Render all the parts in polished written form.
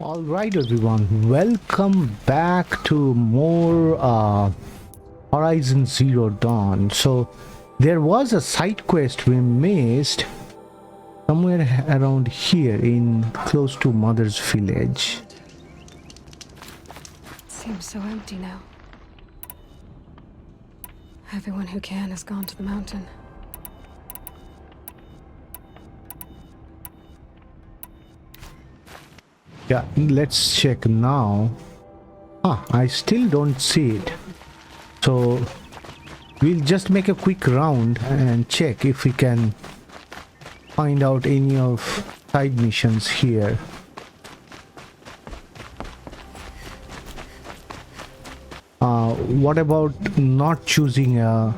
All right, everyone, welcome back to more Horizon Zero Dawn. So there was a side quest we missed somewhere around here in close to Mother's village. It seems so empty now. Everyone who can has gone to the mountain. Yeah, let's check now. I still don't see it. So we'll just make a quick round and check if we can find out any of side missions here. What about not choosing a...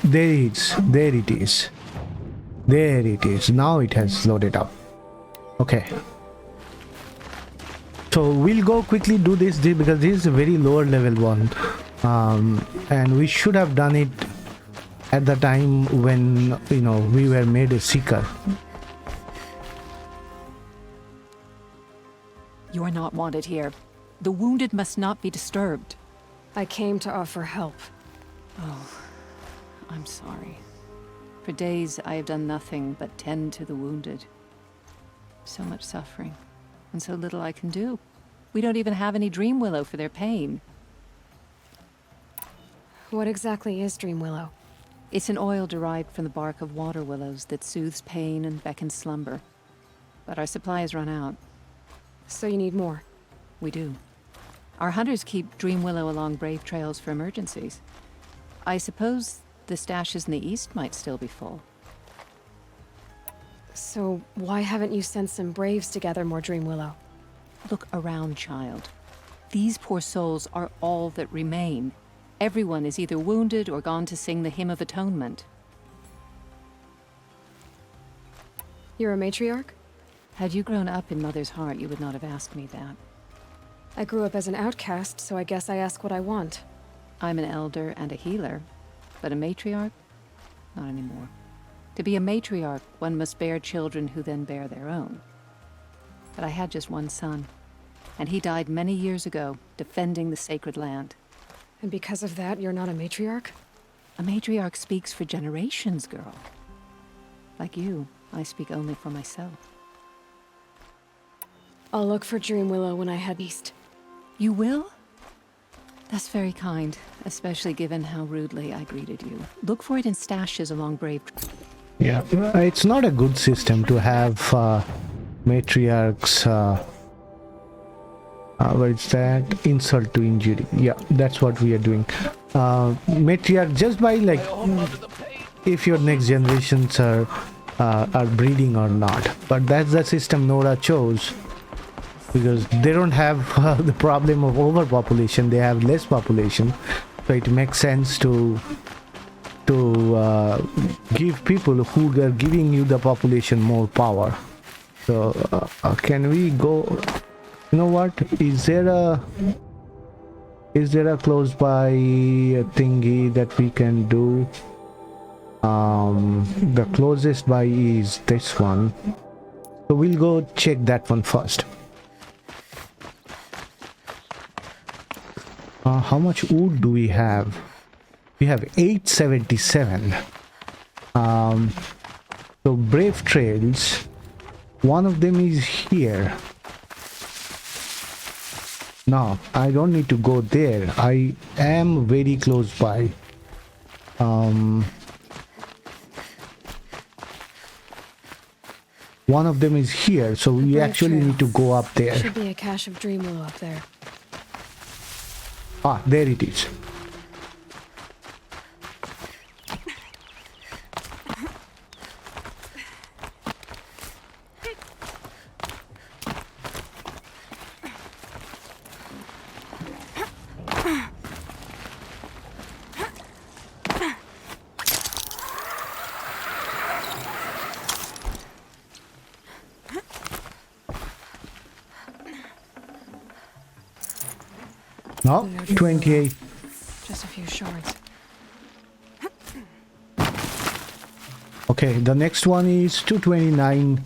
there it is. There it is. There it is. Now it has loaded up. Okay. So we'll go quickly do this because this is a very lower level one. And we should have done it at the time when, you know, we were made a seeker. You are not wanted here. The wounded must not be disturbed. I came to offer help. Oh, I'm sorry. For days I have done nothing but tend to the wounded. So much suffering, and so little I can do. We don't even have any dream willow for their pain. What exactly is dream willow? It's an oil derived from the bark of water willows that soothes pain and beckons slumber. But our supply has run out. So you need more? We do. Our hunters keep dream willow along brave trails for emergencies. I suppose the stashes in the east might still be full. So why haven't you sent some braves to gather more dream willow? Look around, child. These poor souls are all that remain. Everyone is either wounded or gone to sing the Hymn of Atonement. You're a matriarch? Had you grown up in Mother's heart, you would not have asked me that. I grew up as an outcast, so I guess I ask what I want. I'm an elder and a healer, but a matriarch? Not anymore. To be a matriarch, one must bear children who then bear their own. But I had just one son, and he died many years ago, defending the sacred land. And because of that, you're not a matriarch? A matriarch speaks for generations, girl. Like you, I speak only for myself. I'll look for dream willow when I head east. You will? That's very kind, especially given how rudely I greeted you. Look for it in stashes along Brave. Yeah, it's not a good system to have matriarchs. What is that? Insult to injury. Yeah, that's what we are doing. Matriarch just by like if your next generations are breeding or not. But that's the system Nora chose because they don't have the problem of overpopulation. They have less population, so it makes sense to give people who are giving you the population more power. So can we go? You know what? Is there a close by thingy that we can do? The closest by is this one. So we'll go check that one first. How much wood do we have? We have 877. So brave trails. One of them is here. No, I don't need to go there. I am very close by. One of them is here, so we actually need to go up there. Should be a cache of dream willow up there. There it is. No, 28. Just a few shards. Okay, the next one is 229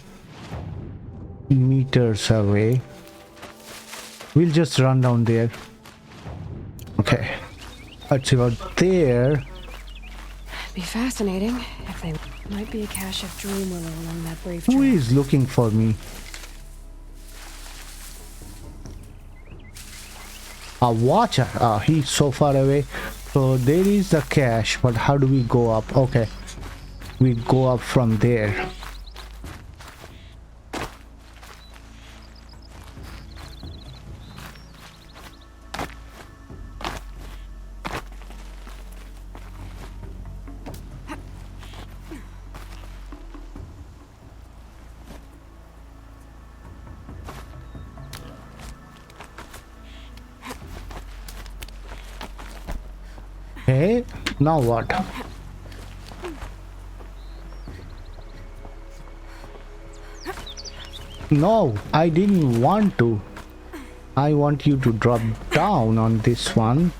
meters away. We'll just run down there. Okay, let's see about there. Be fascinating if they might be a cache of dream willow along that brave Who trail. is looking for me? A watcher. He's so far away. So there is the cache, but how do we go up? Okay, we go up from there. Okay, now what? No, I didn't want to. I want you to drop down on this one.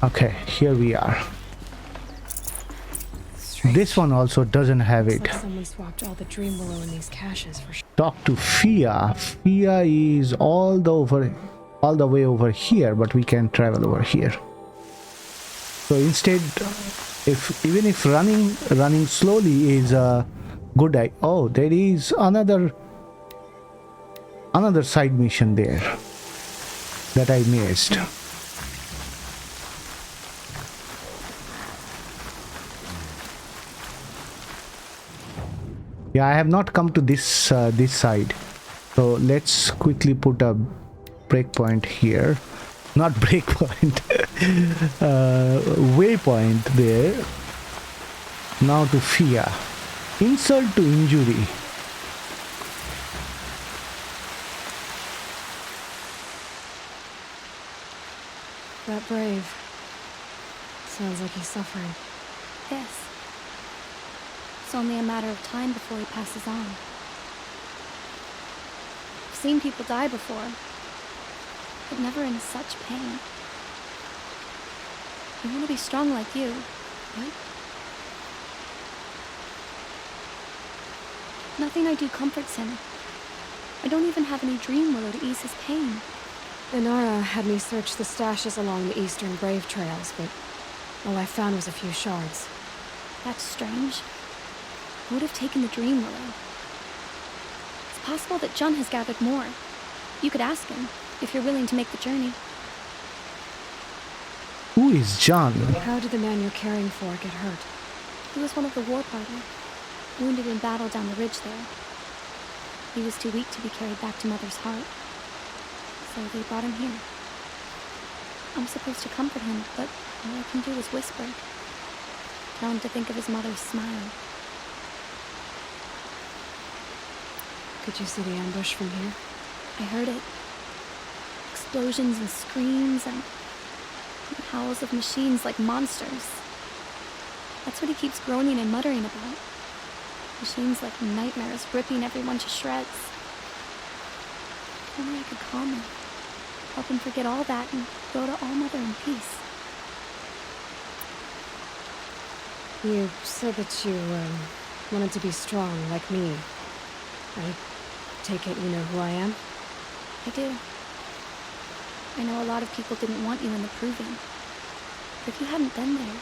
Okay, here we are. This one also doesn't have it. Looks like someone swapped all the dream willow in these caches for sure. Talk to Fia. Fia is all the way over here, but we can travel over here. So instead, even if running slowly is a good idea. Oh, there is another side mission there that I missed. Yeah, I have not come to this side, so let's quickly put a breakpoint here. Not breakpoint, waypoint there. Now to Fia. Insult to injury. That brave. Sounds like he's suffering. Yes. It's only a matter of time before he passes on. I've seen people die before, but never in such pain. I want to be strong like you, right? Nothing I do comforts him. I don't even have any dream willow to ease his pain. Inara had me search the stashes along the eastern brave trails, but all I found was a few shards. That's strange. I would have taken the dream willow. It's possible that Jun has gathered more. You could ask him, if you're willing to make the journey. Who is John? How did the man you're caring for get hurt? He was one of the war party, wounded in battle down the ridge there. He was too weak to be carried back to Mother's heart, so they brought him here. I'm supposed to comfort him, but all I can do is whisper. Tell him to think of his mother's smile. Could you see the ambush from here? I heard it. Explosions and screams and howls of machines like monsters. That's what he keeps groaning and muttering about. Machines like nightmares, ripping everyone to shreds. If only I could calm him, help him forget all that and go to All Mother in peace. You said that you wanted to be strong like me. I take it you know who I am? I do. I know a lot of people didn't want you in the Proving. But if you hadn't been there,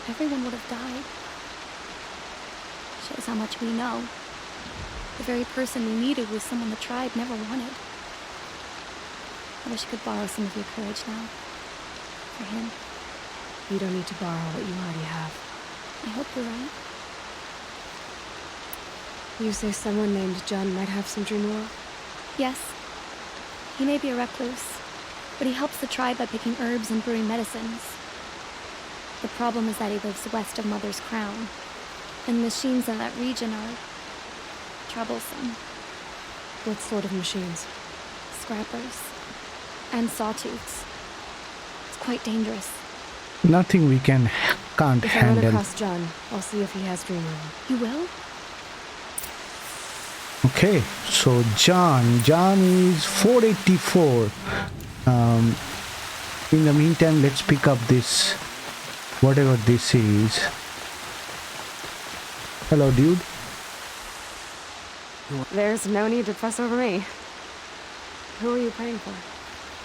everyone would have died. Shows how much we know. The very person we needed was someone the tribe never wanted. I wish I could borrow some of your courage now. For him. You don't need to borrow what you already have. I hope you're right. You say someone named Jun might have some dream willow? Yes. He may be a recluse, but he helps the tribe by picking herbs and brewing medicines. The problem is that he lives west of Mother's Crown, and machines in that region are troublesome. What sort of machines? Scrappers. And sawtooths. It's quite dangerous. Nothing we can't If I run handle. across Jun, I'll see if he has dream willow. You will? Okay, so John is 484. In the meantime, let's pick up this, whatever this is. Hello, dude. There's no need to fuss over me. Who are you praying for?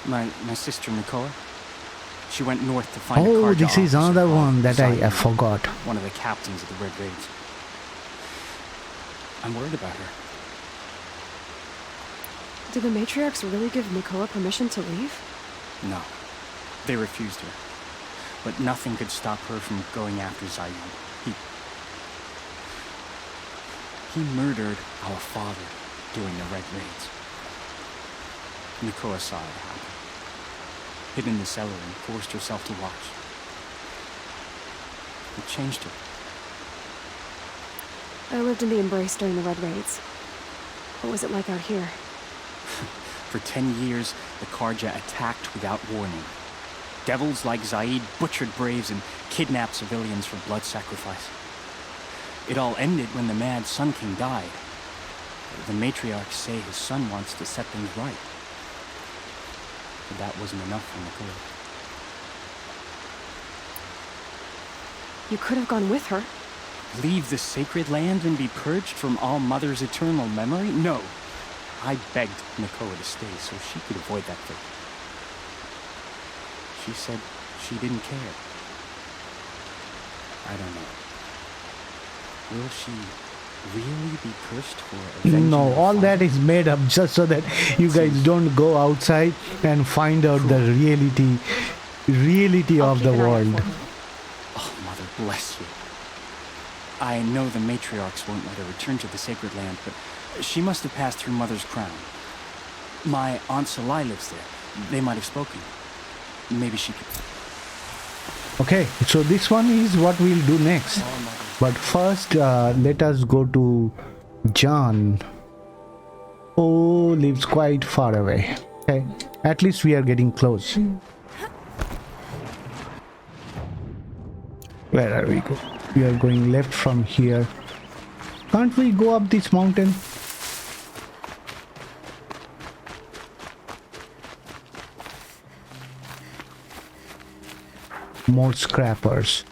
My sister Nicole. She went north to find a Oh, Karja this is officer another called one that I Zion, forgot. one of the captains of the Red Raids. I'm worried about her. Did the matriarchs really give Nicola permission to leave? No. They refused her. But nothing could stop her from going after Zion. He murdered our father during the Red Raids. Nicola saw it happen. Hid in the cellar and forced herself to watch. It changed her. I lived in the Embrace during the Red Raids. What was it like out here? For 10 years, the Karja attacked without warning. Devils like Zaid butchered braves and kidnapped civilians for blood sacrifice. It all ended when the Mad Sun King died. The matriarchs say his son wants to set things right. But that wasn't enough for Nicole. You could have gone with her. Leave the sacred land and be purged from All Mother's eternal memory? No. I begged Nicola to stay so she could avoid that fate. She said she didn't care. I don't know. Will she really be cursed for avenging No, her all that father? is made up just so that you guys don't go outside and find out the reality I'll of keep the an eye out world. for her. Oh, Mother bless you. I know the matriarchs won't let her return to the sacred land, but she must have passed through Mother's crown. My Aunt Salai lives there. They might have spoken. Maybe she could... Okay, so this one is what we'll do next. Oh, Mother. But first, let us go to John. Oh, lives quite far away. Okay, at least we are getting close. Where are we going? We are going left from here. Can't we go up this mountain? More scrappers.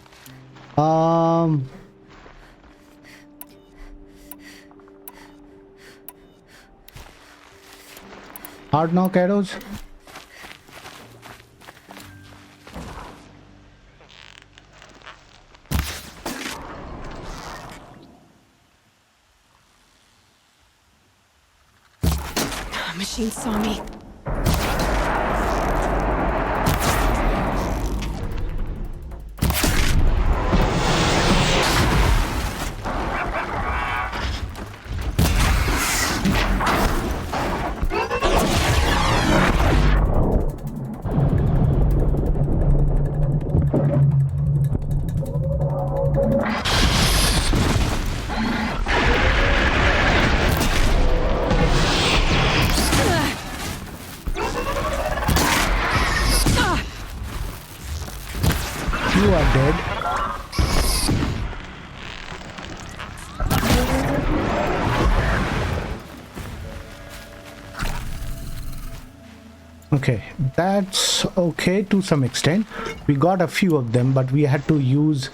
Hard knock arrows. Machine saw me. You are dead. Okay, that's okay to some extent. We got a few of them, but we had to use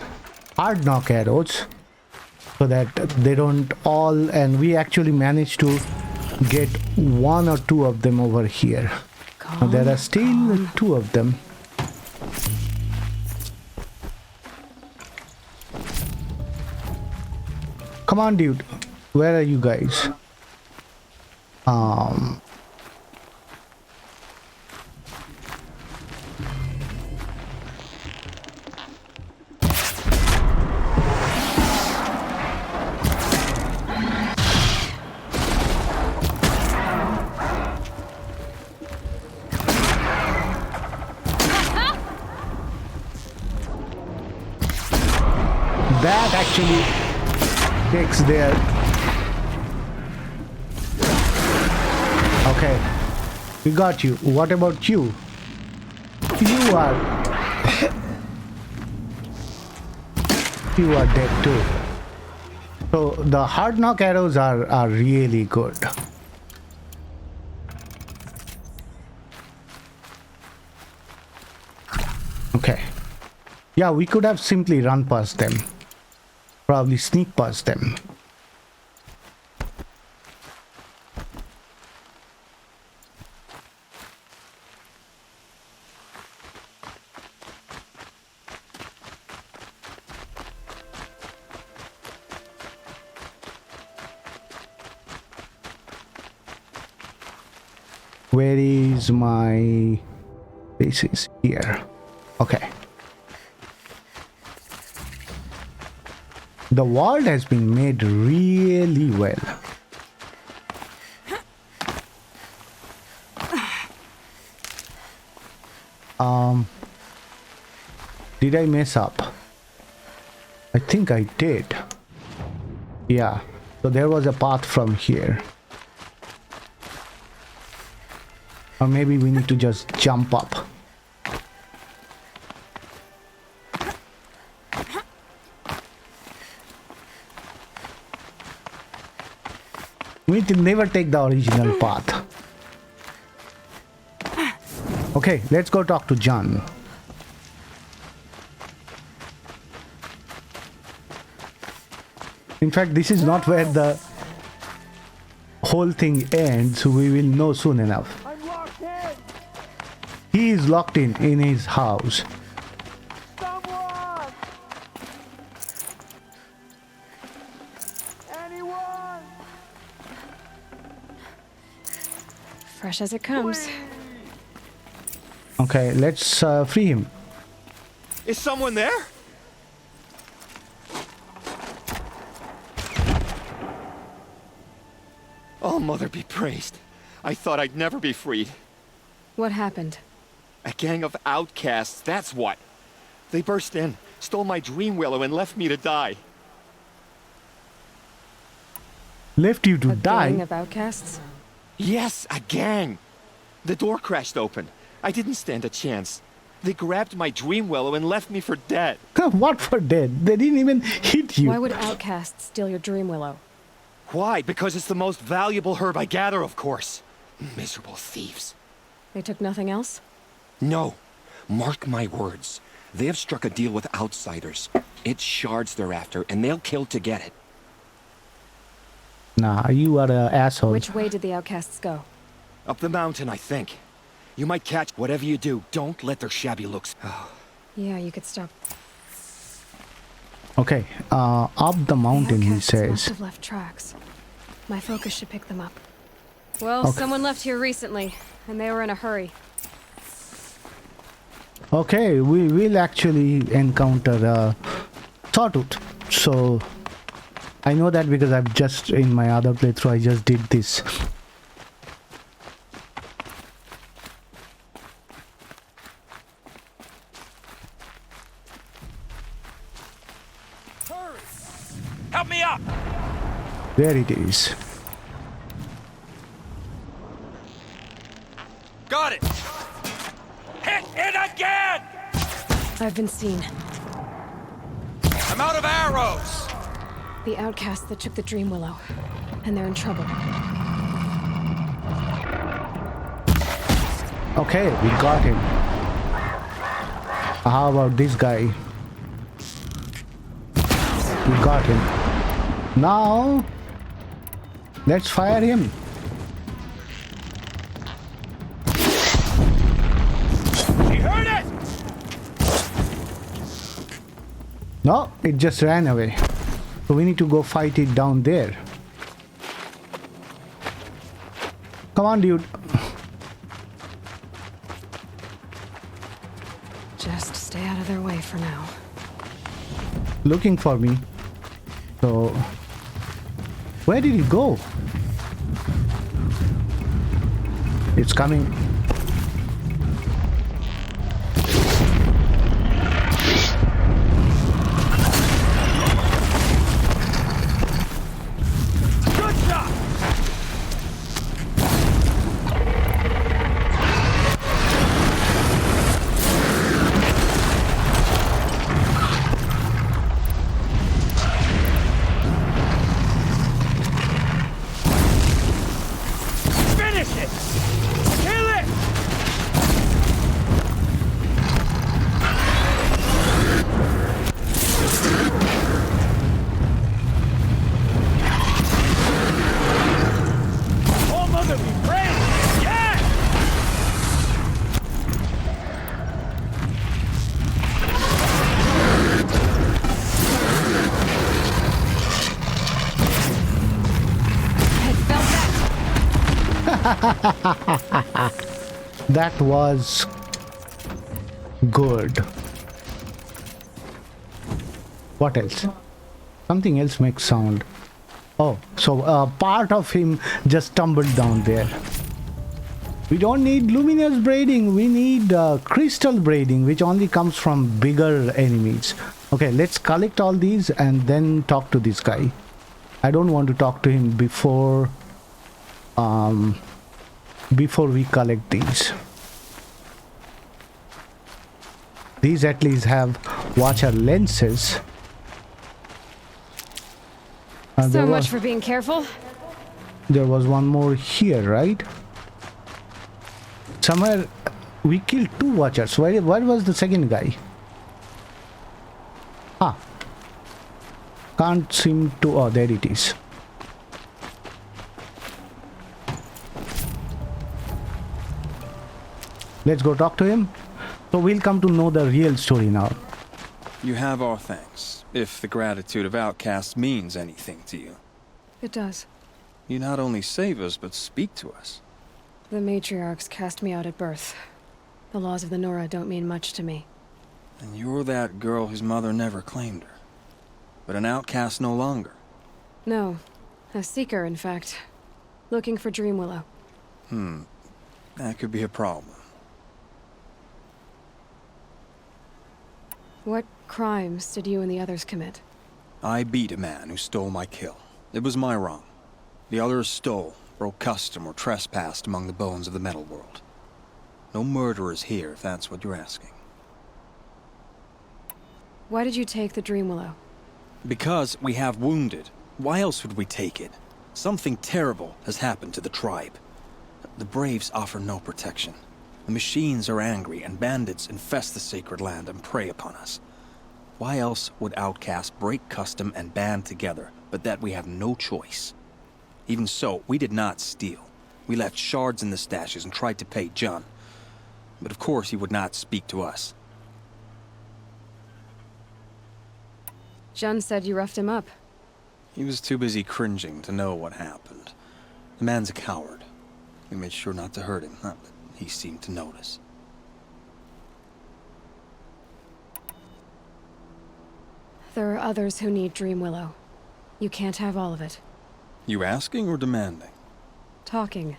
hard knock arrows so that they don't all, and we actually managed to get one or two of them over here. Now, there are still two of them. Come on, dude. Where are you guys? That actually takes their... Okay, we got you. What about you? You are... you are dead too. So the hard knock arrows are really good. Okay. Yeah, we could have simply run past them. probably sneak past them. Where is my bases? Here. Okay. The world has been made really well. Did I mess up? I think I did. Yeah. So there was a path from here. Or maybe we need to just jump up. We need to never take the original path. Okay, let's go talk to John. In fact, this is not where the whole thing ends. We will know soon enough. He is locked in his house. Someone! Anyone! Fresh as it comes. Okay, let's free him. Is someone there? Oh, Mother be praised. I thought I'd never be freed. What happened? A gang of outcasts, that's what. They burst in, stole my dream willow, and left me to die. Left you to A die? gang of outcasts? Yes, a gang. The door crashed open. I didn't stand a chance. They grabbed my dream willow and left me for dead. What for dead? They didn't even hit you. Why would outcasts steal your dream willow? Why? Because it's the most valuable herb I gather, of course. Miserable thieves. They took nothing else? No. Mark my words. They have struck a deal with outsiders. It's shards they're after, and they'll kill to get it. Nah, you are an asshole. Which way did the outcasts go? Up the mountain, I think. You might catch whatever you do. Don't let their shabby looks. Yeah, you could stop. Okay, up the mountain, he Outcasts must says. have left tracks. My focus should pick them up. Well, Okay. someone left here recently, and they were in a hurry. Okay, we will actually encounter Sawtooth. So I know that because I've just, in my other playthrough, I just did this. Help me up! There it is. Got it! Hit it again! I've been seen. I'm out of arrows! The outcasts that took the dream willow. And they're in trouble. Okay, we got him. How about this guy? We got him. Now, let's fire him. She heard it! No, it just ran away. So we need to go fight it down there. Come on, dude. Just stay out of their way for now. Looking for me. So, where did he go? It's coming. Good shot! Finish it! Kill it! That was good. What else? Something else makes sound. Oh, so part of him just tumbled down there. We don't need luminous braiding, we need crystal braiding, which only comes from bigger enemies. Okay, let's collect all these and then talk to this guy. I don't want to talk to him before we collect these. These at least have watcher lenses. So much for being careful. There was one more here, right? Somewhere we killed 2 watchers. Where was the second guy? Ah. Can't seem to... Oh, there it is. Let's go talk to him. So we'll come to know the real story now. You have our thanks, if the gratitude of outcasts means anything to you. It does. You not only save us, but speak to us. The matriarchs cast me out at birth. The laws of the Nora don't mean much to me. And you're that girl whose mother never claimed her. But an outcast no longer. No. A seeker, in fact. Looking for Dreamwillow. That could be a problem. What crimes did you and the others commit? I beat a man who stole my kill. It was my wrong. The others stole, broke custom, or trespassed among the bones of the metal world. No murderers here, if that's what you're asking. Why did you take the Dreamwillow? Because we have wounded. Why else would we take it? Something terrible has happened to the tribe. The Braves offer no protection. The machines are angry, and bandits infest the sacred land and prey upon us. Why else would outcasts break custom and band together, but that we have no choice? Even so, we did not steal. We left shards in the stashes and tried to pay John. But of course he would not speak to us. Jun said you roughed him up. He was too busy cringing to know what happened. The man's a coward. We made sure not to hurt him, not that he seemed to notice. There are others who need Dreamwillow. You can't have all of it. You asking or demanding? Talking.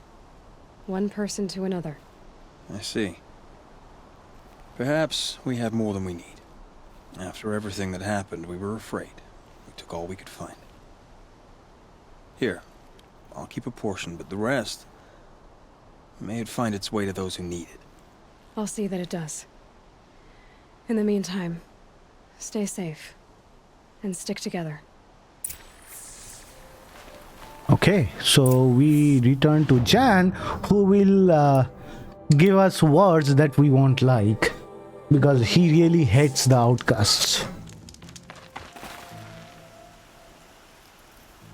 One person to another. I see. Perhaps we have more than we need. After everything that happened, we were afraid. We took all we could find. Here, I'll keep a portion, but the rest... may it find its way to those who need it. I'll see that it does. In the meantime, stay safe. And stick together. Okay, so we return to Jan, who will give us words that we won't like, because he really hates the outcasts.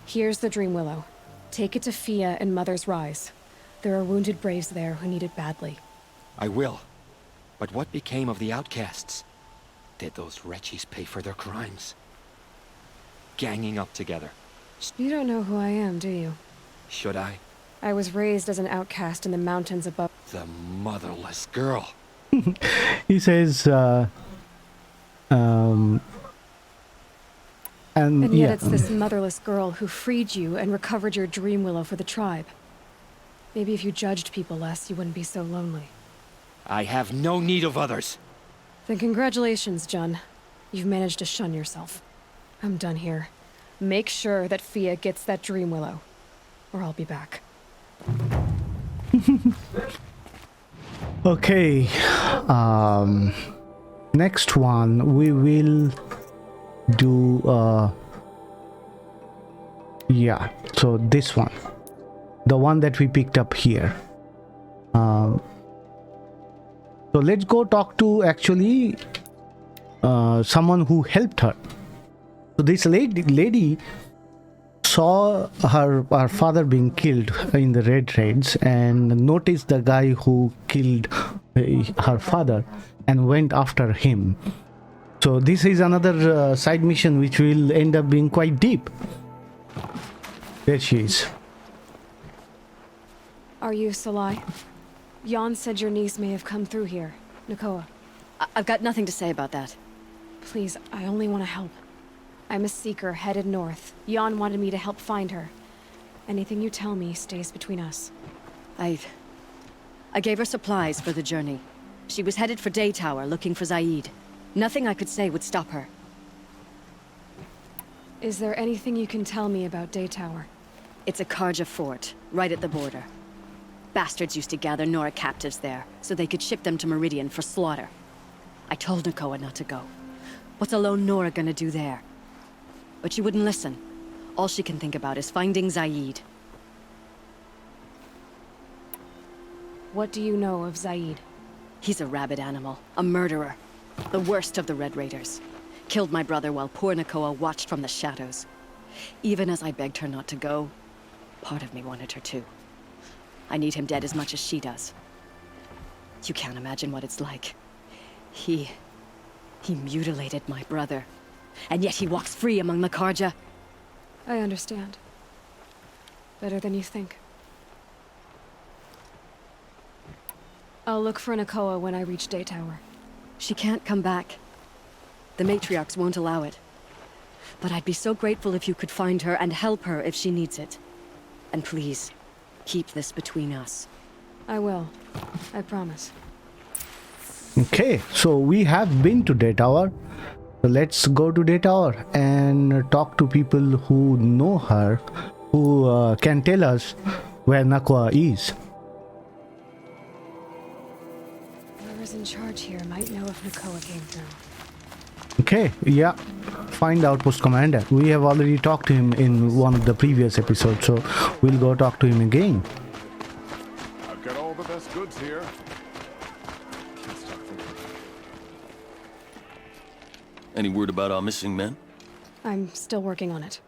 Here's the Dreamwillow. Take it to Fia and Mother's Rise. There are wounded Braves there who need it badly. I will. But what became of the outcasts? Did those wretches pay for their crimes? Ganging up together. You don't know who I am, do you? Should I? I was raised as an outcast in the mountains above. The motherless girl. He says, and And yet yeah. it's this motherless girl who freed you and recovered your Dreamwillow for the tribe. Maybe if you judged people less, you wouldn't be so lonely. I have no need of others. Then congratulations, Jun. You've managed to shun yourself. I'm done here. Make sure that Fia gets that Dreamwillow, or I'll be back. Okay, next one we will do, yeah, so this one, the one that we picked up here. So let's go talk to actually someone who helped her. So this lady saw her father being killed in the Red Raids and noticed the guy who killed her father and went after him. So this is another side mission which will end up being quite deep. There she is. Are you Salai? Jan said your niece may have come through here. Nakoa. I've got nothing to say about that. Please, I only want to help. I'm a seeker headed north. Jan wanted me to help find her. Anything you tell me stays between us. I gave her supplies for the journey. She was headed for Day Tower, looking for Zaid. Nothing I could say would stop her. Is there anything you can tell me about Day Tower? It's a Karja fort, right at the border. Bastards used to gather Nora captives there, so they could ship them to Meridian for slaughter. I told Nakoa not to go. What's a lone Nora gonna do there? But she wouldn't listen. All she can think about is finding Zaid. What do you know of Zaid? He's a rabid animal, a murderer. The worst of the Red Raiders. Killed my brother while poor Nakoa watched from the shadows. Even as I begged her not to go, part of me wanted her to. I need him dead as much as she does. You can't imagine what it's like. He mutilated my brother. And yet he walks free among the Karja. I understand. Better than you think. I'll look for Nakoa when I reach Day Tower. She can't come back. The matriarchs won't allow it. But I'd be so grateful if you could find her and help her if she needs it. And please, keep this between us. I will. I promise. Okay, so we have been to Day Tower. So let's go to Day Tower and talk to people who know her, who can tell us where Nakoa is. Whoever's in charge here might know if Nakoa came through. Okay, yeah. Find Outpost Commander. We have already talked to him in one of the previous episodes, so we'll go talk to him again. I've got all the best goods here. Any word about our missing men? I'm still working on it.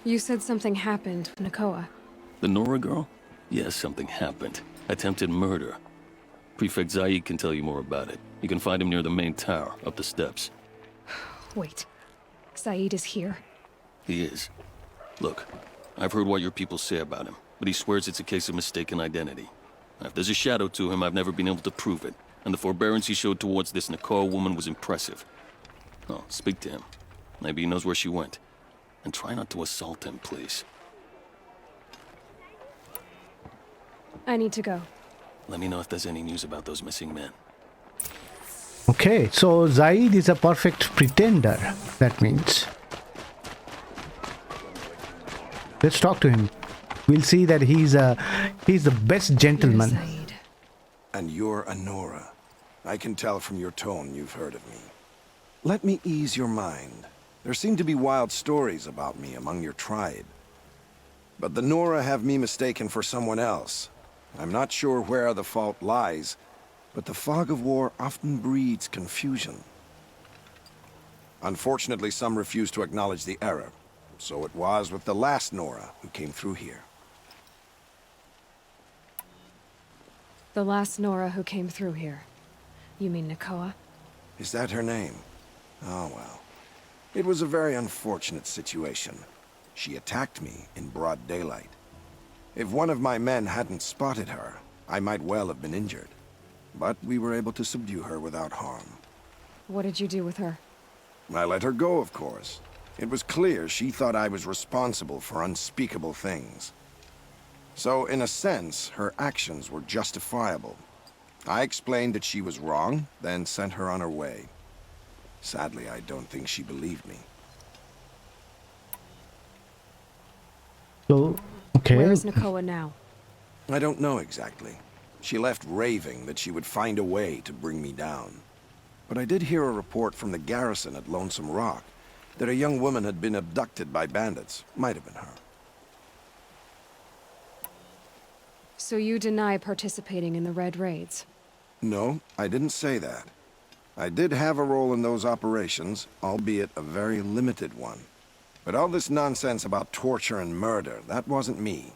You said something happened with Nakoa. The Nora girl? Yes, something happened. Attempted murder. Prefect Zaid can tell you more about it. You can find him near the main tower, up the steps. Wait. Zaid is here. He is. Look, I've heard what your people say about him, but he swears it's a case of mistaken identity. If there's a shadow to him, I've never been able to prove it, and the forbearance he showed towards this Nakoa woman was impressive. Oh, speak to him. Maybe he knows where she went. And try not to assault him, please. I need to go. Let me know if there's any news about those missing men. Okay, so Zaid is a perfect pretender, that means. Let's talk to him. We'll see that he's the best gentleman. You're Zaid. And you're a Nora. I can tell from your tone you've heard of me. Let me ease your mind. There seem to be wild stories about me among your tribe. But the Nora have me mistaken for someone else. I'm not sure where the fault lies, but the fog of war often breeds confusion. Unfortunately, some refuse to acknowledge the error. So it was with the last Nora who came through here. The last Nora who came through here. You mean Nakoa? Is that her name? Oh, well. It was a very unfortunate situation. She attacked me in broad daylight. If one of my men hadn't spotted her, I might well have been injured. But we were able to subdue her without harm. What did you do with her? I let her go, of course. It was clear she thought I was responsible for unspeakable things. So, in a sense, her actions were justifiable. I explained that she was wrong, then sent her on her way. Sadly, I don't think she believed me. So, okay. Where is Nakoa now? I don't know exactly. She left raving that she would find a way to bring me down. But I did hear a report from the garrison at Lonesome Rock that a young woman had been abducted by bandits. Might have been her. So you deny participating in the Red Raids? No, I didn't say that. I did have a role in those operations, albeit a very limited one. But all this nonsense about torture and murder, that wasn't me.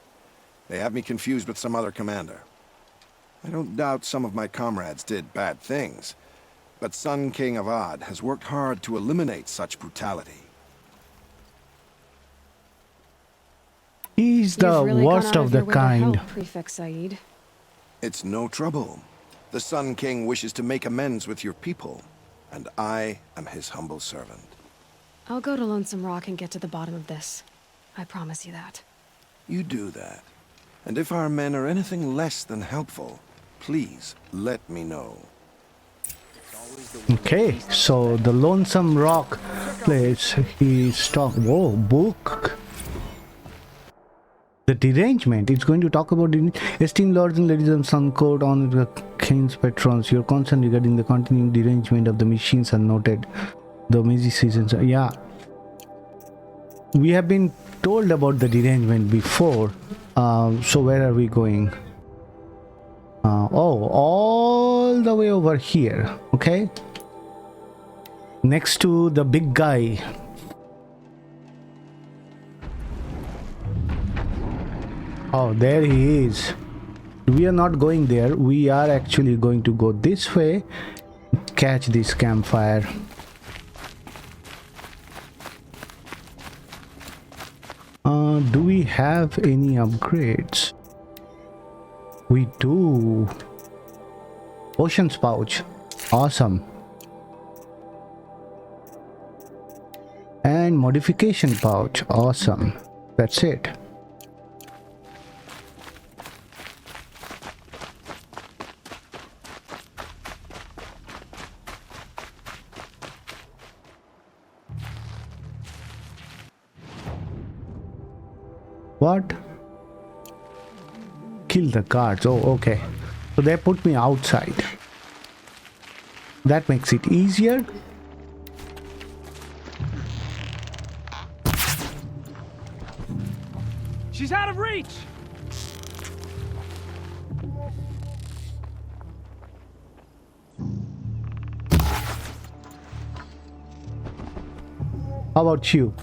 They have me confused with some other commander. I don't doubt some of my comrades did bad things, but Sun King Avad has worked hard to eliminate such brutality. He's the You've really worst gone out of your the way to kind. help, Prefect Said. It's no trouble. The Sun King wishes to make amends with your people, and I am his humble servant. I'll go to Lonesome Rock and get to the bottom of this. I promise you that. You do that. And if our men are anything less than helpful, please let me know. Okay, so the Lonesome Rock place, he's talking. Whoa, book. The derangement. It's going to talk about esteemed lords and ladies of Sun Court on the King's patrons. Your concern regarding the continuing derangement of the machines are noted. The Meiji seasons. Yeah. We have been told about the derangement before. So where are we going? Oh, all the way over here. Okay. Next to the big guy. Oh, there he is. We are not going there. We are actually going to go this way. Catch this campfire. Do we have any upgrades? We do. Ocean's pouch. Awesome. And modification pouch. Awesome. That's it. What? Kill the guards. Oh, okay. So they put me outside. That makes it easier. She's out of reach! How about you?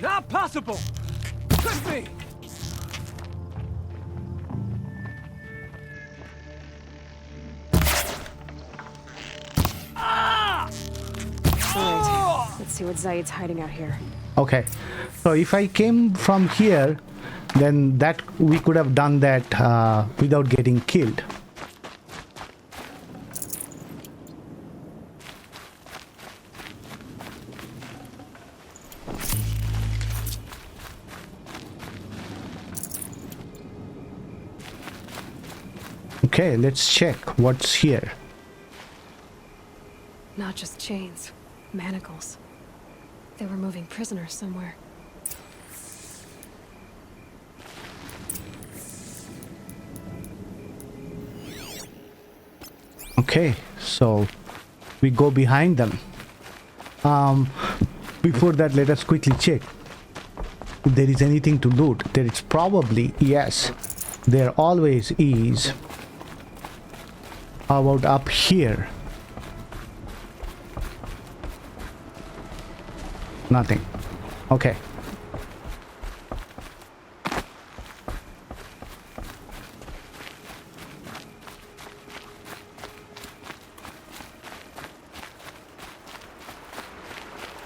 Not possible! Trust me! Alright, let's see what Zaid's hiding out here. Okay. So if I came from here, then that we could have done that without getting killed. Okay, let's check what's here. Not just chains, manacles. They were moving prisoners somewhere. Okay, so we go behind them. Before that, let us quickly check if there is anything to loot. There is probably, yes, there always is. How about up here? Nothing. Okay.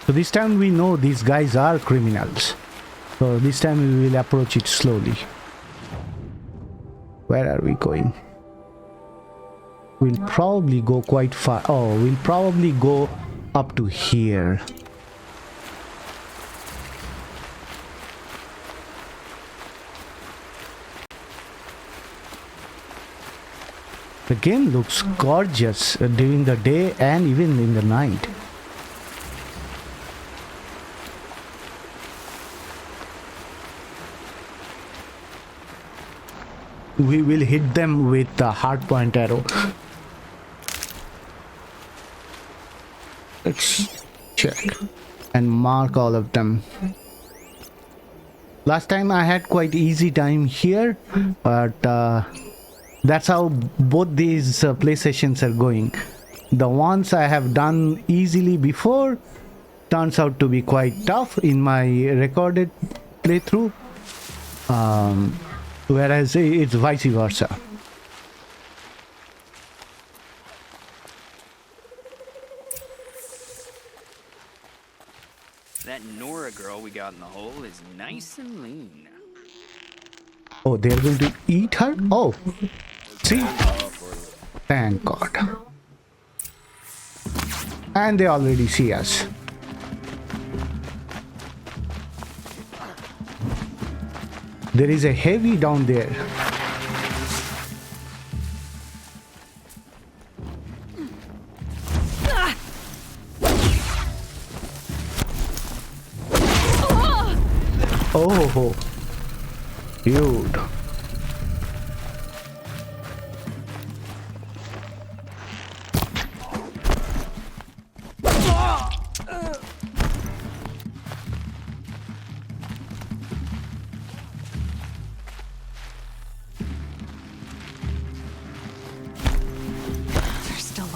So this time we know these guys are criminals. So this time we will approach it slowly. Where are we going? We'll probably go quite far. Oh, we'll probably go up to here. The game looks gorgeous during the day and even in the night. We will hit them with the hardpoint arrow. Let's check and mark all of them. Last time I had quite easy time here, but that's how both these play sessions are going. The ones I have done easily before turns out to be quite tough in my recorded playthrough, whereas it's vice versa. That Nora girl we got in the hole is nice and lean. Oh, they're going to eat her? Oh, see? Thank God. And they already see us. There is a heavy down there. Oh, dude.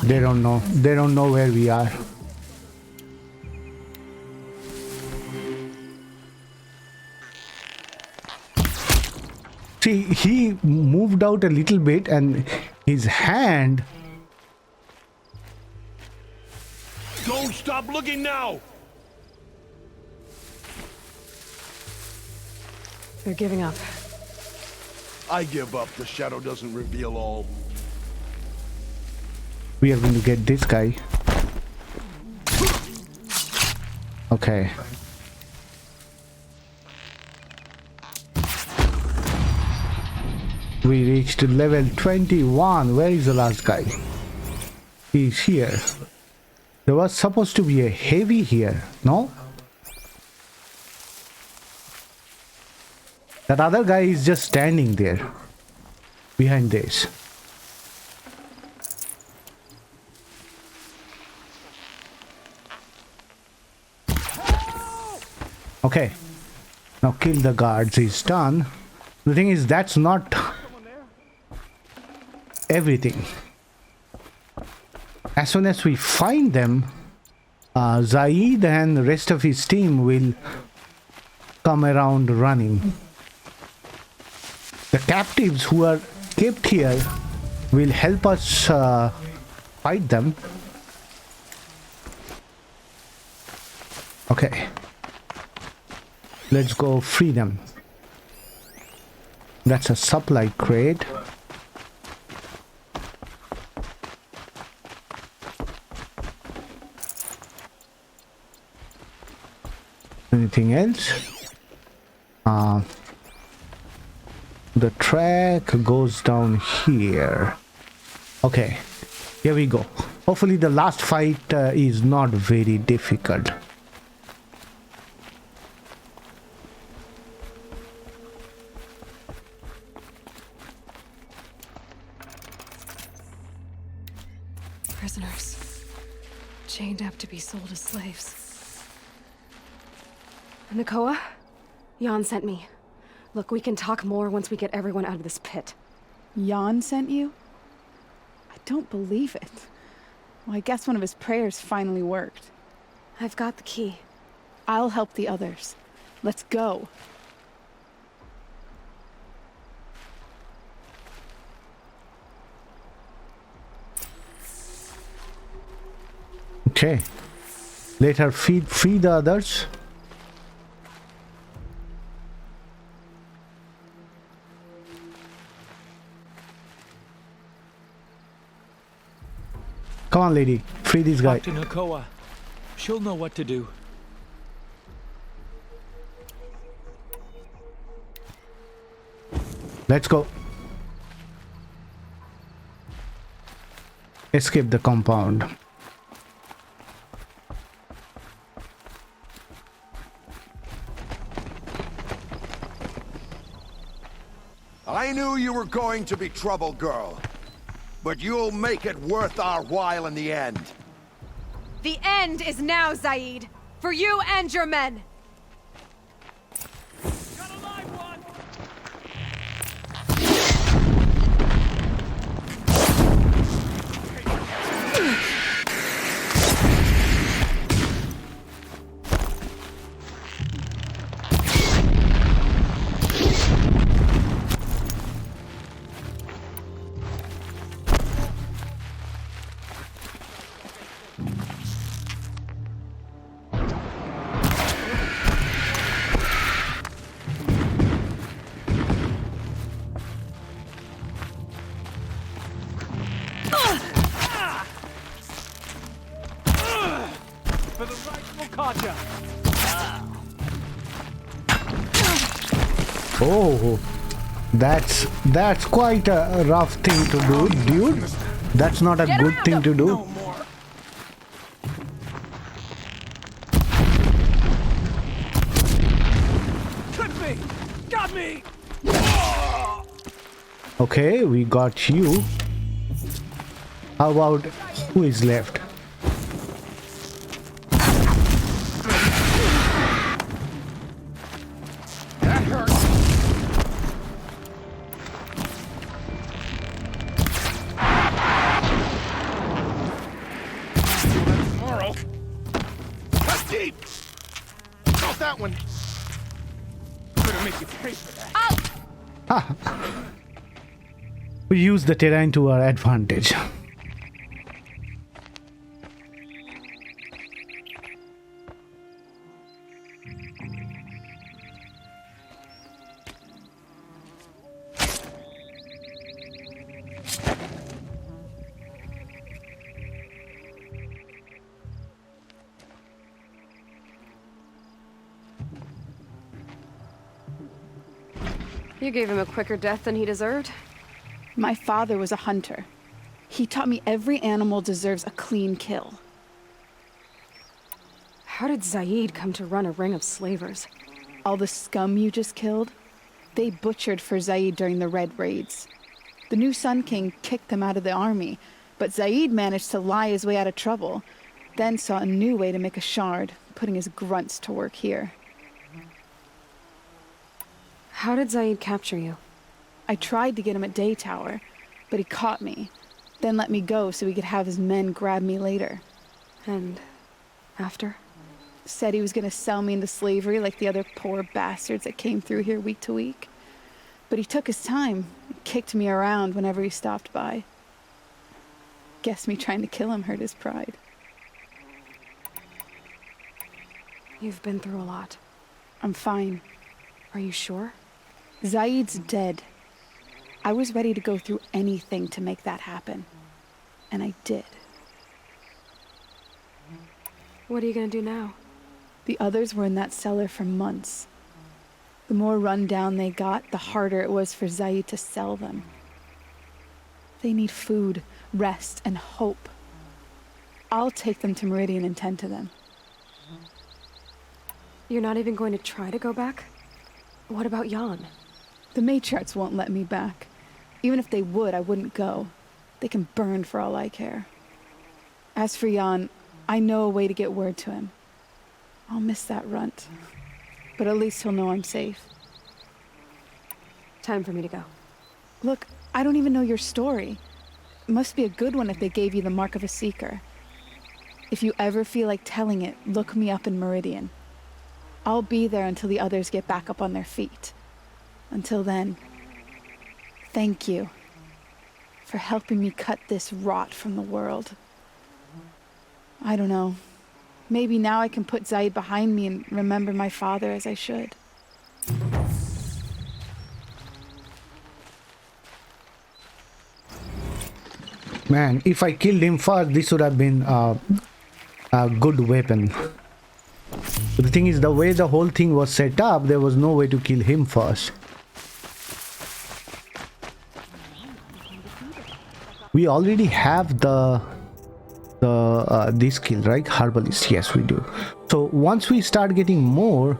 They don't know. They don't know where we are. See, he moved out a little bit and his hand... Don't stop looking now! They're giving up. I give up. The shadow doesn't reveal all. We are going to get this guy. Okay. We reached level 21. Where is the last guy? He's here. There was supposed to be a heavy here, no? That other guy is just standing there behind this. Okay, now kill the guards is done. The thing is, that's not everything. As soon as we find them, Zaid and the rest of his team will come around running. The captives who are kept here will help us fight them. Okay. Let's go free them. That's a supply crate. Anything else? The track goes down here. Okay, here we go. Hopefully the last fight is not very difficult. Prisoners. Chained up to be sold as slaves. Nakoa? Jan sent me. Look, we can talk more once we get everyone out of this pit. Jan sent you? I don't believe it. Well, I guess one of his prayers finally worked. I've got the key. I'll help the others. Let's go. Okay. Later free the others. Come on, lady. Free this guy. Talk to Nakoa. She'll know what to do. Let's go. Escape the compound. I knew you were going to be trouble, girl. But you'll make it worth our while in the end. The end is now, Zaid. For you and your men. for the rightful Kaja. Oh, that's quite a rough thing to do, dude. That's not a good thing to do. No more. Could be. Got me. Okay, we got you. How about who is left? That hurt. See that tomorrow. Cut deep. Got that one. Gonna make you pay for that. We use the terrain to our advantage. You gave him a quicker death than he deserved. My father was a hunter. He taught me every animal deserves a clean kill. How did Zaid come to run a ring of slavers? All the scum you just killed, they butchered for Zaid during the Red Raids. The new Sun King kicked them out of the army, but Zaid managed to lie his way out of trouble, then saw a new way to make a shard, putting his grunts to work here. How did Zaid capture you? I tried to get him at Day Tower, but he caught me, then let me go so he could have his men grab me later. And after? Said he was gonna sell me into slavery like the other poor bastards that came through here week to week. But he took his time, kicked me around whenever he stopped by. Guess me trying to kill him hurt his pride. You've been through a lot. I'm fine. Are you sure? Zaid's dead. I was ready to go through anything to make that happen. And I did. What are you gonna do now? The others were in that cellar for months. The more run down they got, the harder it was for Zaid to sell them. They need food, rest, and hope. I'll take them to Meridian and tend to them. You're not even going to try to go back? What about Jan? The matriarchs won't let me back. Even if they would, I wouldn't go. They can burn for all I care. As for Jan, I know a way to get word to him. I'll miss that runt. But at least he'll know I'm safe. Time for me to go. Look, I don't even know your story. It must be a good one if they gave you the mark of a seeker. If you ever feel like telling it, look me up in Meridian. I'll be there until the others get back up on their feet. Until then, thank you for helping me cut this rot from the world. I don't know. Maybe now I can put Zaid behind me and remember my father as I should. Man, if I killed him first, this would have been a good weapon. But the thing is, the way the whole thing was set up, there was no way to kill him first. We already have this skill, right? Herbalist, yes we do. So once we start getting more,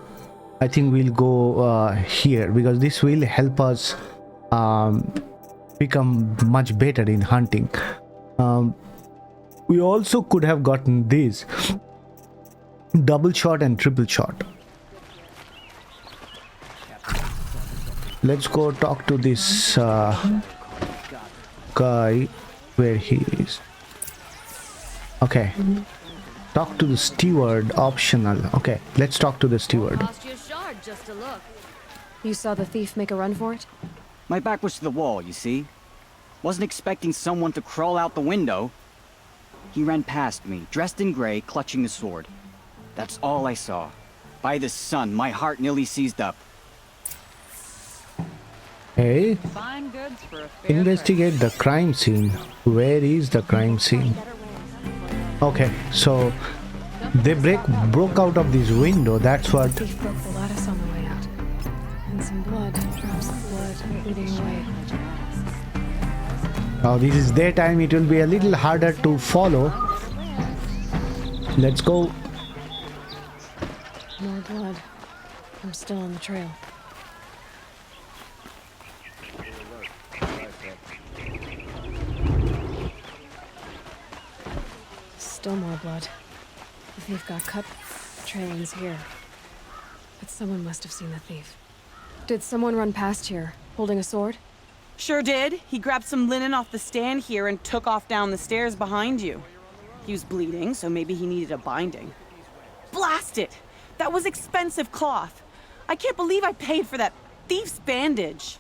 I think we'll go here, because this will help us become much better in hunting. We also could have gotten this double shot and triple shot. Let's go talk to this guy where he is. Okay, talk to the steward, optional. Okay, let's talk to the steward. Lost your shard just to look. You saw the thief make a run for it? My back was to the wall, you see? Wasn't expecting someone to crawl out the window. He ran past me, dressed in gray, clutching the sword. That's all I saw. By the sun, my heart nearly seized up. Hey, Fine goods for a fair investigate the crime scene. Where is the crime scene? Okay, so They broke out of this window. That's what. The thief broke the lattice on the way out. And some blood, drops of blood, leading away. Now this is daytime. It will be a little harder to follow. Let's go. More blood. I'm still on the trail. Still more blood. The thief got cut. The trail ends here. But someone must have seen the thief. Did someone run past here, holding a sword? Sure did. He grabbed some linen off the stand here and took off down the stairs behind you. He was bleeding, so maybe he needed a binding. Blast it! That was expensive cloth. I can't believe I paid for that thief's bandage.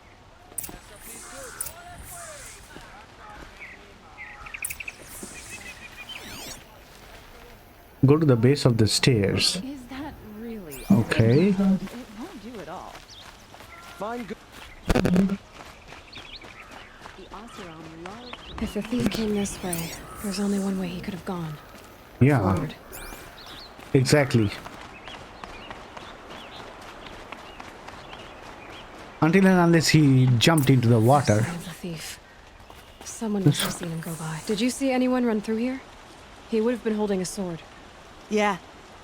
Go to the base of the stairs. Is that really? Okay. It won't do at all. Fine. If the thief came this way, there's only one way he could have gone. Yeah. Forward. Exactly. Until and unless he jumped into the water. Sign of the thief. Someone must have seen him go by. Did you see anyone run through here? He would have been holding a sword. Yeah.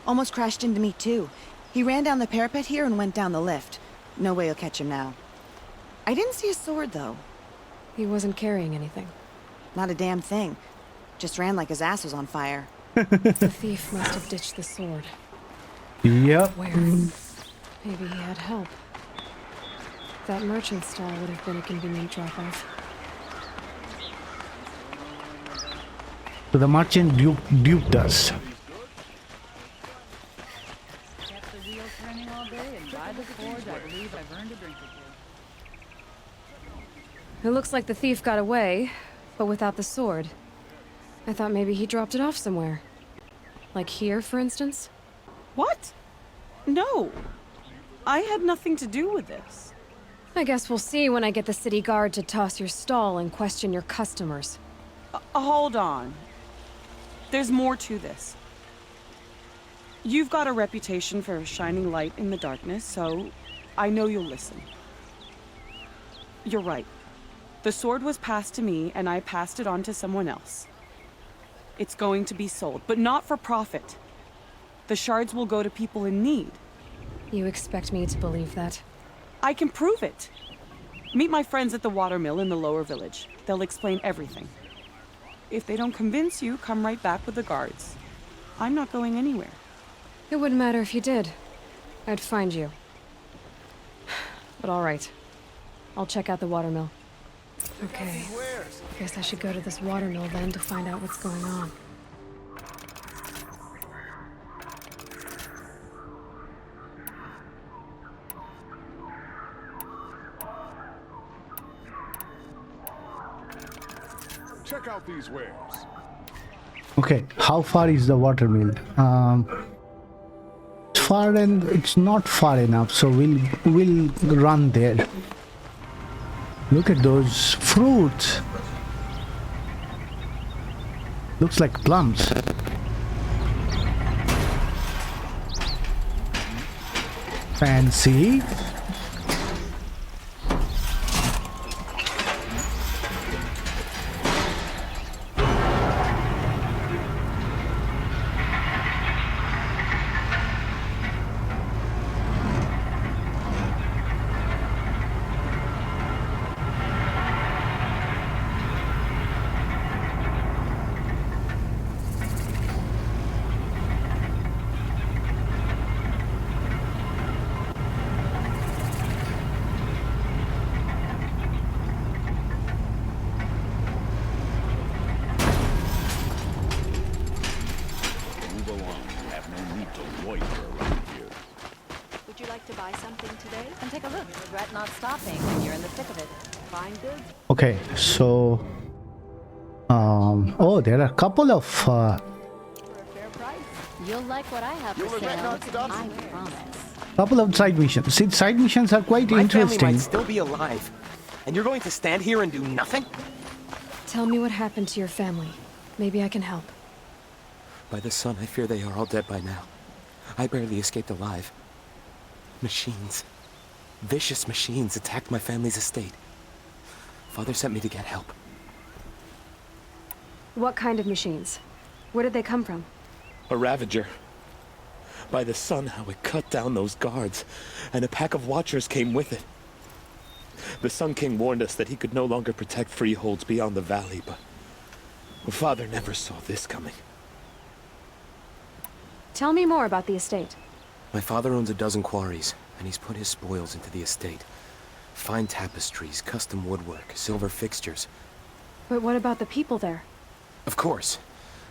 Almost crashed into me too. He ran down the parapet here and went down the lift. No way you'll catch him now. I didn't see a sword though. He wasn't carrying anything. Not a damn thing. Just ran like his ass was on fire. The thief must have ditched the sword. Yep. Where? Maybe he had help. That merchant stall would have been a convenient drop-off. So the merchant duped us. Kept the wheel turning all day, and by the forge, I believe I've earned a drink or two. It looks like the thief got away, but without the sword. I thought maybe he dropped it off somewhere. Like here, for instance? What? No. I had nothing to do with this. I guess we'll see when I get the city guard to toss your stall and question your customers. Hold on. There's more to this. You've got a reputation for shining light in the darkness, so I know you'll listen. You're right. The sword was passed to me, and I passed it on to someone else. It's going to be sold, but not for profit. The shards will go to people in need. You expect me to believe that? I can prove it. Meet my friends at the watermill in the lower village. They'll explain everything. If they don't convince you, come right back with the guards. I'm not going anywhere. It wouldn't matter if you did. I'd find you. But all right. I'll check out the watermill. Okay. Guess I should go to this watermill then to find out what's going on. Check out these wares. Okay, how far is the watermill? It's far and it's not far enough, so we'll run there. Look at those fruits. Looks like plums. Fancy. Okay, so oh, there are a couple of You'll like what I have to say. I promise. couple of side missions. See, side missions are quite My interesting. family might still be alive, and you're going to stand here and do nothing? Tell me what happened to your family. Maybe I can help. By the sun, I fear they are all dead by now. I barely escaped alive. Machines. Vicious machines attacked my family's estate. Father sent me to get help. What kind of machines? Where did they come from? A Ravager. By the sun, how it cut down those guards, and a pack of watchers came with it. The Sun King warned us that he could no longer protect freeholds beyond the valley, but Father never saw this coming. Tell me more about the estate. My father owns a dozen quarries, and he's put his spoils into the estate. Fine tapestries, custom woodwork, silver fixtures. But what about the people there? Of course.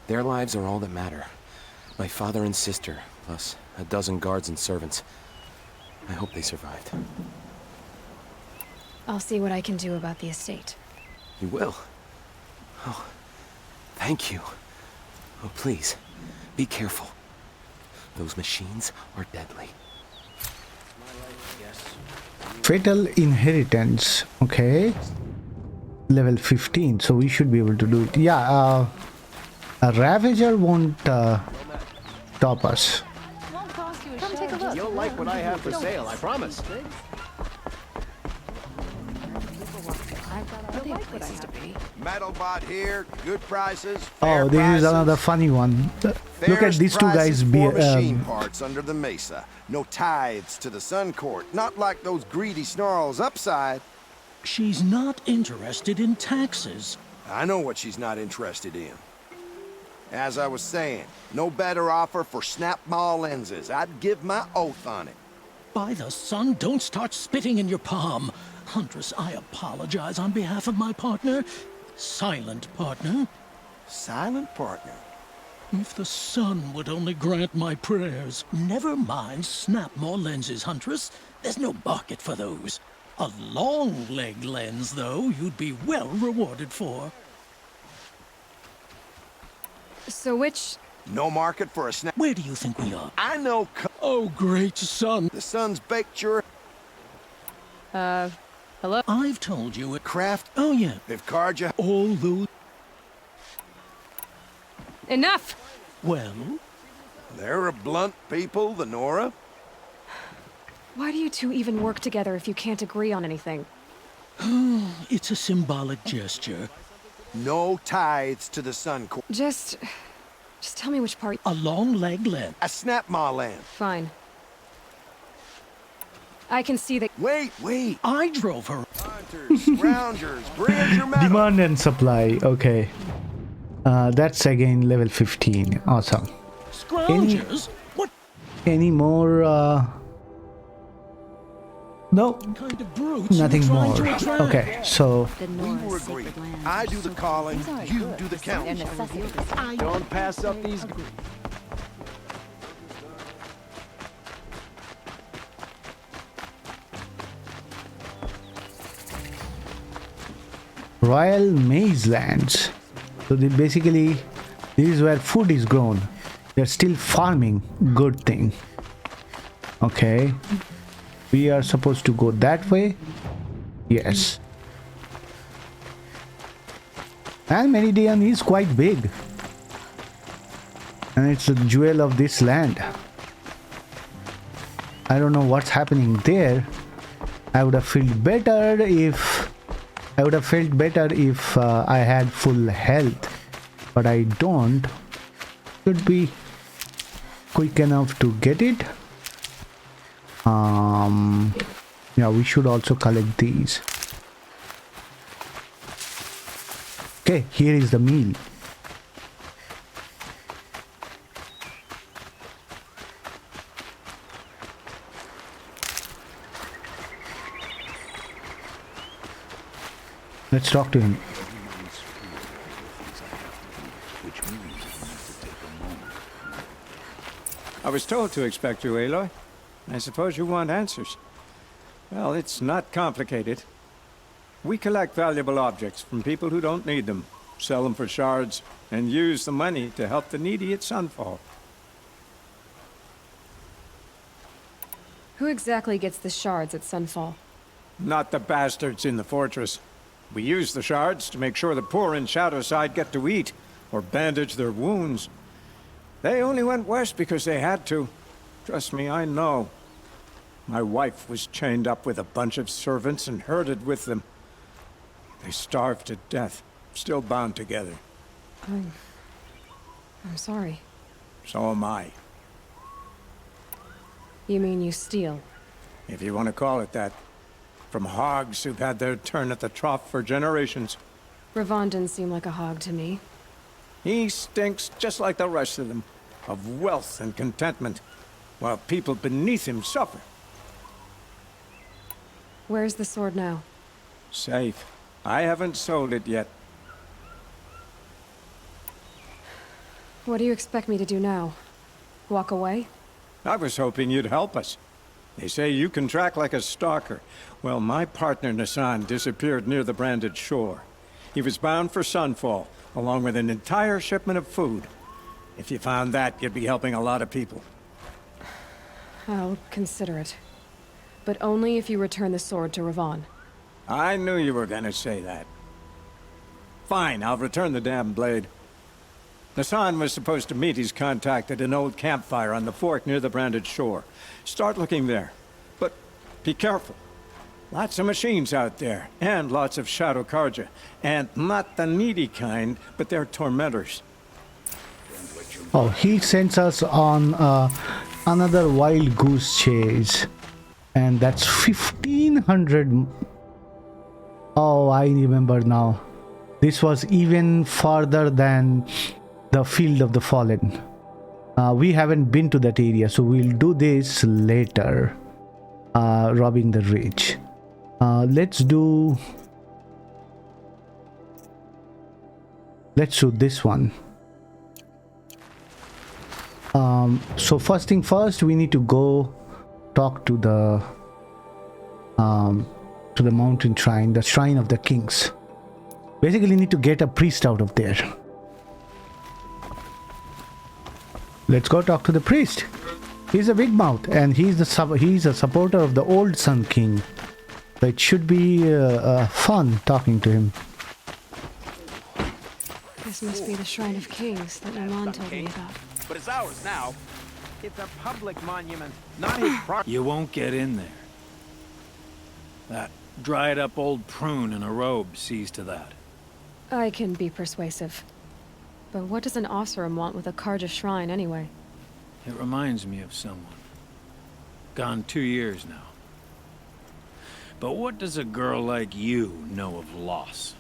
Their lives are all that matter. My father and sister, plus a dozen guards and servants. I hope they survived. I'll see what I can do about the estate. You will? Oh, thank you. Oh, please, be careful. Those machines are deadly. Fatal inheritance. Okay. Level 15, so we should be able to do it. Yeah, a Ravager won't top us. Come take a look. You'll like what I have for sale, I promise. Metalbot here, good prices. Oh, this is another funny one. Look at these two guys. Machine parts under the mesa. No tithes to the Sun Court. Not like those greedy snarls upside. She's not interested in taxes. I know what she's not interested in. As I was saying, no better offer for snap-maw lenses. I'd give my oath on it. By the sun, don't start spitting in your palm. Huntress, I apologize on behalf of my partner. Silent partner. Silent partner? If the sun would only grant my prayers. Never mind snap-maw lenses, Huntress. There's no market for those. A long leg lens, though, you'd be well rewarded for. So which... No market for a snap... Where do you think we are? I know... Oh, great sun. The sun's baked your... Hello? I've told you it... Craft... Oh, yeah. They've carved you... All those... Enough! Well? They're a blunt people, the Nora. Why do you two even work together if you can't agree on anything? It's a symbolic gesture. No tithes to the Sun Court. Just tell me which part... A long leg lens. A snap-maw lens. Fine. I can see that... Wait! I drove her. Hunters, scroungers, bring your metal. Demand and supply. Okay. That's again level 15. Awesome. Scroungers? What? Any more... No, kind of nothing more. Okay, so we were agreed. I do the calling, you do the counting. Don't pass up these. Royal Maize Lands. So basically, this is where food is grown. They're still farming. Good thing. Okay. We are supposed to go that way. Yes. And Meridian is quite big. And it's a jewel of this land. I don't know what's happening there. I would have felt better if I had full health. But I don't. Should be quick enough to get it. Yeah, we should also collect these. Okay, here is the meal. Let's talk to him. I was told to expect you, Aloy. I suppose you want answers. Well, it's not complicated. We collect valuable objects from people who don't need them, sell them for shards, and use the money to help the needy at Sunfall. Who exactly gets the shards at Sunfall? Not the bastards in the fortress. We use the shards to make sure the poor in Shadowside get to eat, or bandage their wounds. They only went west because they had to. Trust me, I know. My wife was chained up with a bunch of servants and herded with them. They starved to death, still bound together. I'm sorry. So am I. You mean you steal? If you want to call it that. From hogs who've had their turn at the trough for generations. Ravon didn't seem like a hog to me. He stinks just like the rest of them, of wealth and contentment, while people beneath him suffer. Where's the sword now? Safe. I haven't sold it yet. What do you expect me to do now? Walk away? I was hoping you'd help us. They say you can track like a stalker. Well, my partner Nassan disappeared near the branded shore. He was bound for Sunfall, along with an entire shipment of food. If you found that, you'd be helping a lot of people. I'll consider it. But only if you return the sword to Ravon. I knew you were gonna say that. Fine, I'll return the damn blade. Nassan was supposed to meet his contact at an old campfire on the fork near the branded shore. Start looking there. But be careful. Lots of machines out there, and lots of Shadow Karja. And not the needy kind, but they're tormentors. Oh, he sends us on another wild goose chase. And that's 1500. Oh, I remember now. This was even farther than the Field of the Fallen. We haven't been to that area, so we'll do this later. Robbing the Ridge. Let's do this one. So first thing first, we need to go talk to the mountain shrine, the shrine of the kings. Basically need to get a priest out of there. Let's go talk to the priest. He's a big mouth, and he's a supporter of the old Sun King. So it should be fun talking to him. This must be the Shrine of Kings that my mom told me about. But it's ours now. It's a public monument, not his property. You won't get in there. That dried-up old prune in a robe sees to that. I can be persuasive. But what does an Osram want with a Karja shrine anyway? It reminds me of someone. Gone 2 years now. But what does a girl like you know of loss?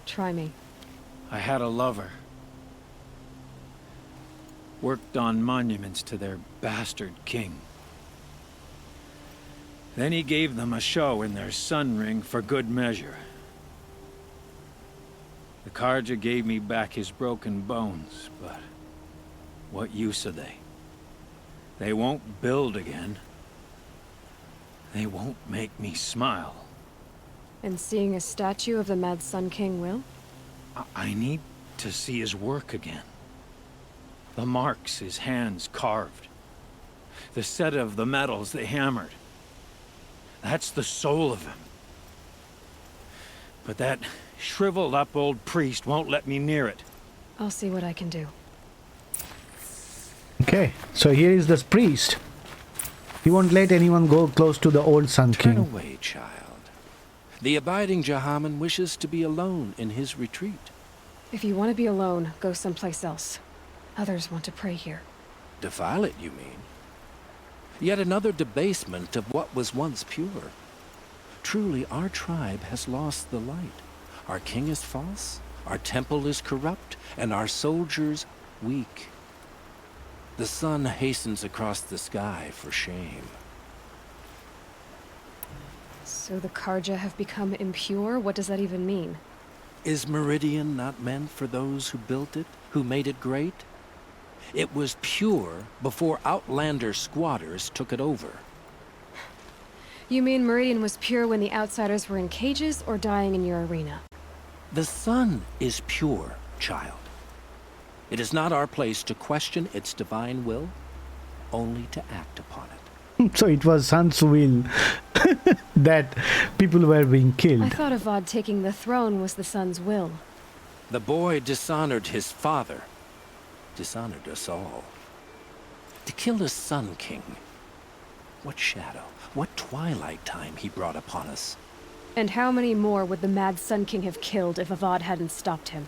Try me. I had a lover. Worked on monuments to their bastard king. Then he gave them a show in their sun ring for good measure. The Karja gave me back his broken bones, but what use are they? They won't build again. They won't make me smile. And seeing a statue of the Mad Sun King will? I need to see his work again. The marks his hands carved. The set of the metals they hammered. That's the soul of him. But that shriveled up old priest won't let me near it. I'll see what I can do. Okay, so here is this priest. He won't let anyone go close to the old Sun King. Turn away, child. The abiding Jahaman wishes to be alone in his retreat. If you want to be alone, go someplace else. Others want to pray here. Defile it, you mean? Yet another debasement of what was once pure. Truly, our tribe has lost the light. Our king is false, our temple is corrupt, and our soldiers weak. The sun hastens across the sky for shame. So the Karja have become impure? What does that even mean? Is Meridian not meant for those who built it, who made it great? It was pure before outlander squatters took it over. You mean Meridian was pure when the outsiders were in cages or dying in your arena? The sun is pure, child. It is not our place to question its divine will, only to act upon it. So it was Sun's will that people were being killed. I thought Avad taking the throne was the sun's will. The boy dishonored his father. dishonored us all. To kill the Sun King. What shadow, what twilight time he brought upon us. And how many more would the mad Sun King have killed if Avad hadn't stopped him?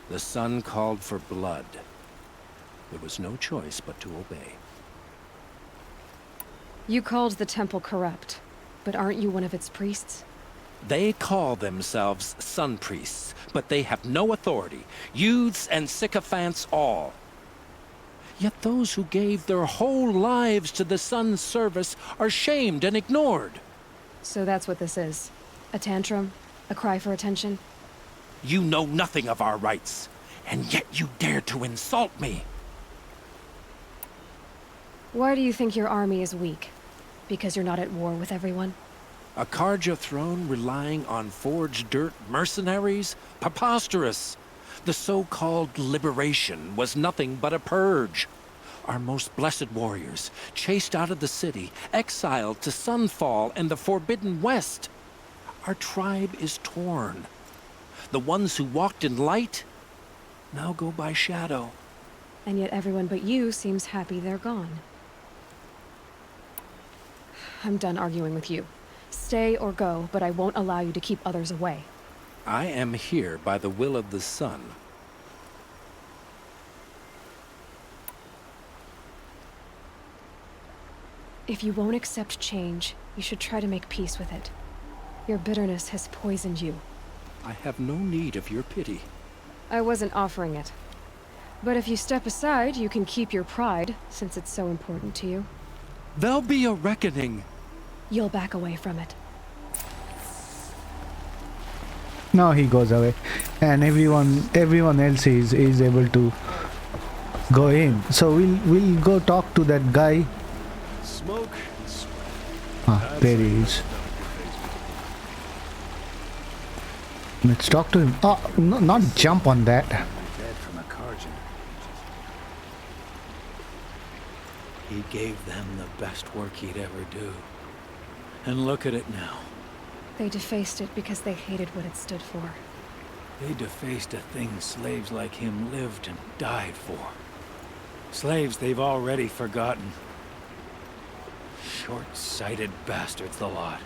The sun called for blood. There was no choice but to obey. You called the temple corrupt, but aren't you one of its priests? They call themselves sun priests, but they have no authority. Youths and sycophants all. Yet those who gave their whole lives to the sun's service are shamed and ignored. So that's what this is. A tantrum? A cry for attention? You know nothing of our rights, and yet you dare to insult me. Why do you think your army is weak? Because you're not at war with everyone? A Karja throne relying on forged dirt mercenaries? Preposterous! The so-called liberation was nothing but a purge. Our most blessed warriors, chased out of the city, exiled to Sunfall and the Forbidden West. Our tribe is torn. The ones who walked in light now go by shadow. And yet everyone but you seems happy they're gone. I'm done arguing with you. Stay or go, but I won't allow you to keep others away. I am here by the will of the sun. If you won't accept change, you should try to make peace with it. Your bitterness has poisoned you. I have no need of your pity. I wasn't offering it. But if you step aside, you can keep your pride, since it's so important to you. There'll be a reckoning. You'll back away from it. Now he goes away, and everyone else is able to go in. So we'll go talk to that guy. Smoke. Ah, there he is. Let's talk to him. Oh, no, not jump on that. Dead from a Karjan. He gave them the best work he'd ever do. And look at it now. They defaced it because they hated what it stood for. They defaced a thing slaves like him lived and died for. Slaves they've already forgotten. Short-sighted bastards, the lot.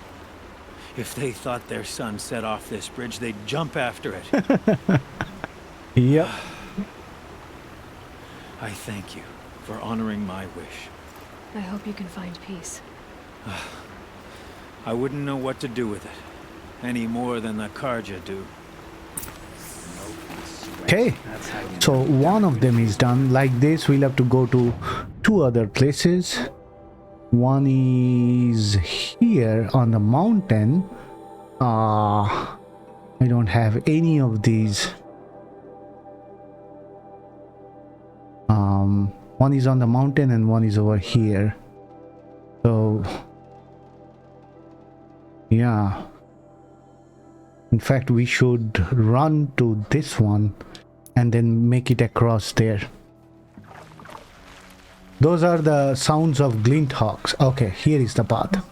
If they thought their son set off this bridge, they'd jump after it. Yep. I thank you for honoring my wish. I hope you can find peace. I wouldn't know what to do with it, any more than the Karja do. Okay, so one of them is done. Like this, we'll have to go to 2 other places. One is here on the mountain. I don't have any of these. One is on the mountain and one is over here. So yeah, in fact we should run to this one and then make it across there. Those are the sounds of glint hawks. Okay, here is the path.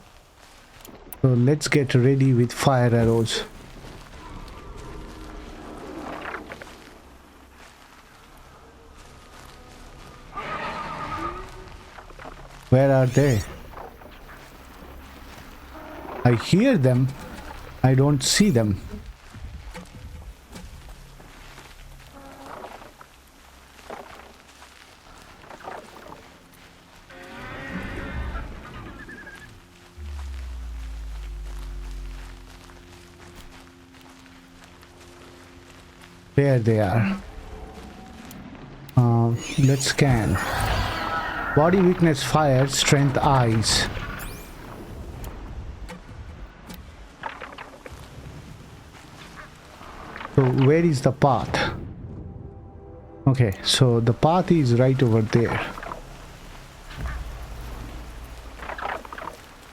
So let's get ready with fire arrows. Where are they? I hear them. I don't see them. There they are. Let's scan. Body weakness, fire, strength, eyes. So where is the path? Okay, so the path is right over there.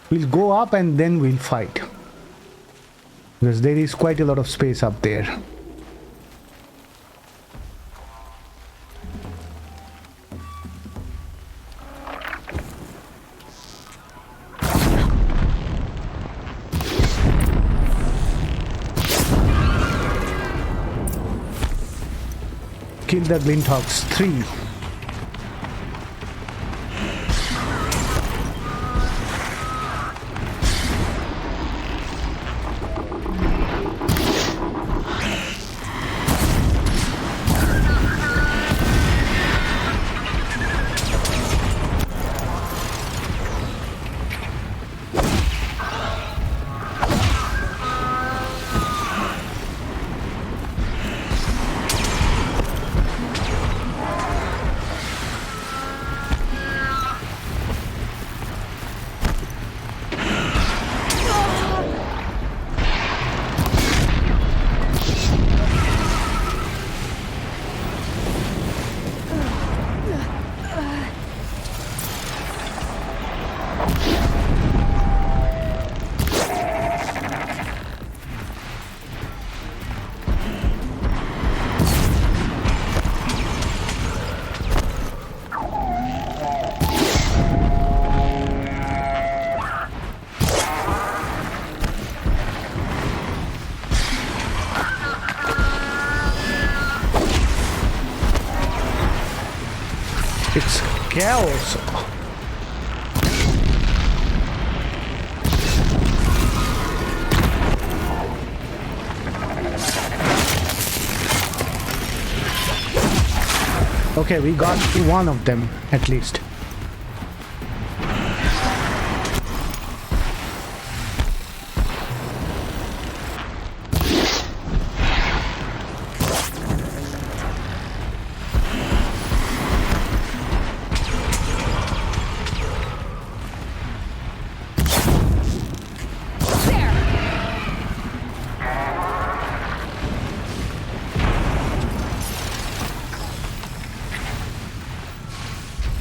We'll go up and then we'll fight, because there is quite a lot of space up there. Kill the glint hawks. 3. chaos. Okay, we got one of them at least.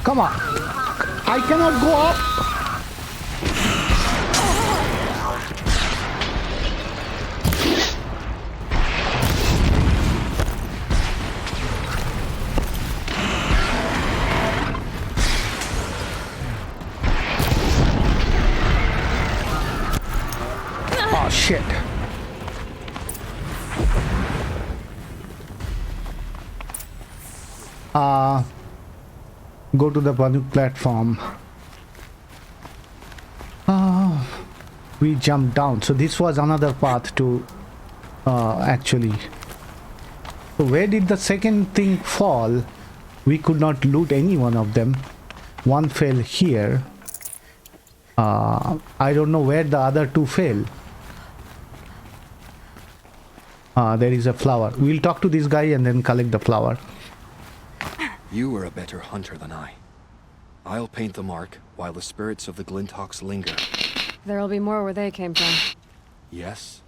Come on. I cannot go up. Oh shit. Go to the Banuk platform. We jumped down. So this was another path to actually. So where did the second thing fall? We could not loot any one of them. One fell here. I don't know where the other two fell. There is a flower. We'll talk to this guy and then collect the flower. You are a better hunter than I. I'll paint the mark while the spirits of the Glinthawks linger. There'll be more where they came from. Yes,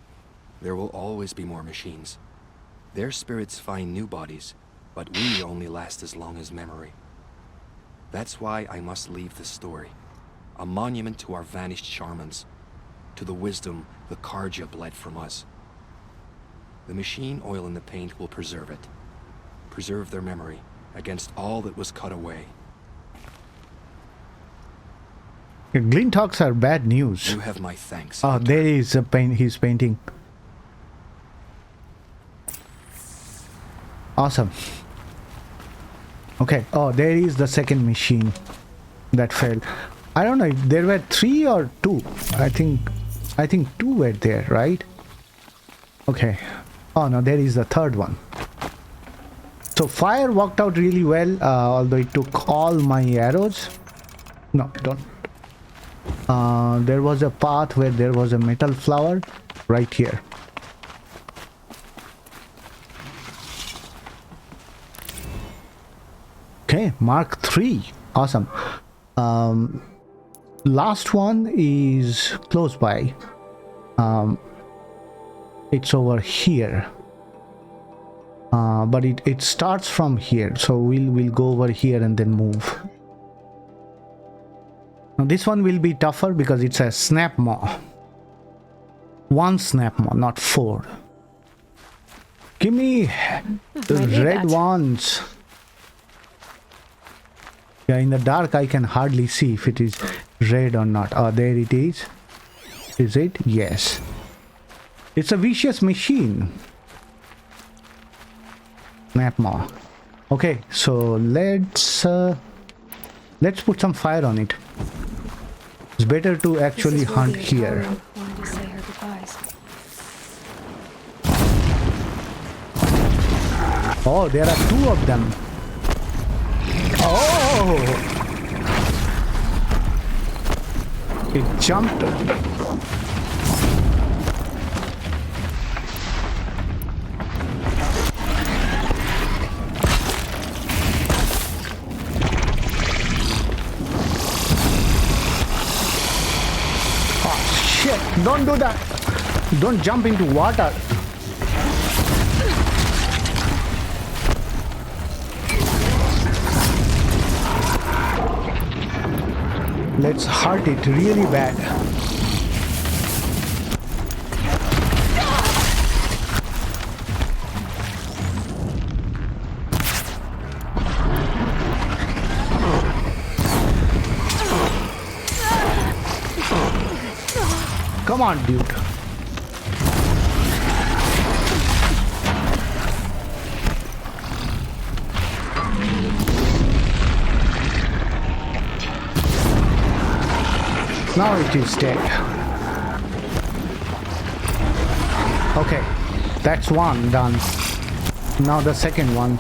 there will always be more machines. Their spirits find new bodies, but we only last as long as memory. That's why I must leave this story. A monument to our vanished shamans, to the wisdom the Karja bled from us. The machine oil in the paint will preserve it. Preserve their memory against all that was cut away. Glinthawks are bad news. You have my thanks. Oh, there is a paint. He's painting. Awesome. Okay. Oh, there is the second machine that fell. I don't know if there were 3 or 2. I think 2 were there, right? Okay. Oh no, there is the third one. So fire worked out really well, although it took all my arrows. No, don't. There was a path where there was a metal flower right here. Okay, Mark 3. Awesome. Last one is close by. It's over here. But it starts from here, so we'll go over here and then move. Now this one will be tougher because it's a snap maw. 1 snap maw, not 4. Give me the red ones. Yeah, in the dark I can hardly see if it is red or not. Oh, there it is. Is it? Yes. It's a vicious machine. Snap maw. Okay, so let's put some fire on it. It's better to actually hunt here. Oh, there are 2 of them. Oh! It jumped. Don't do that. Don't jump into water. Let's hurt it really bad. Come on, dude. Now it is dead. Okay, that's one done. Now the second one.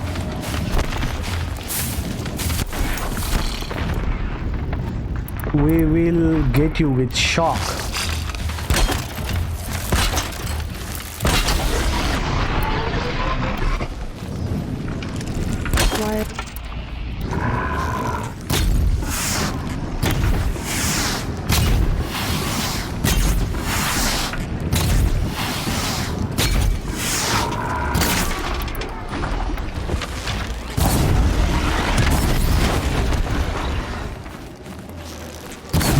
We will get you with shock. Why?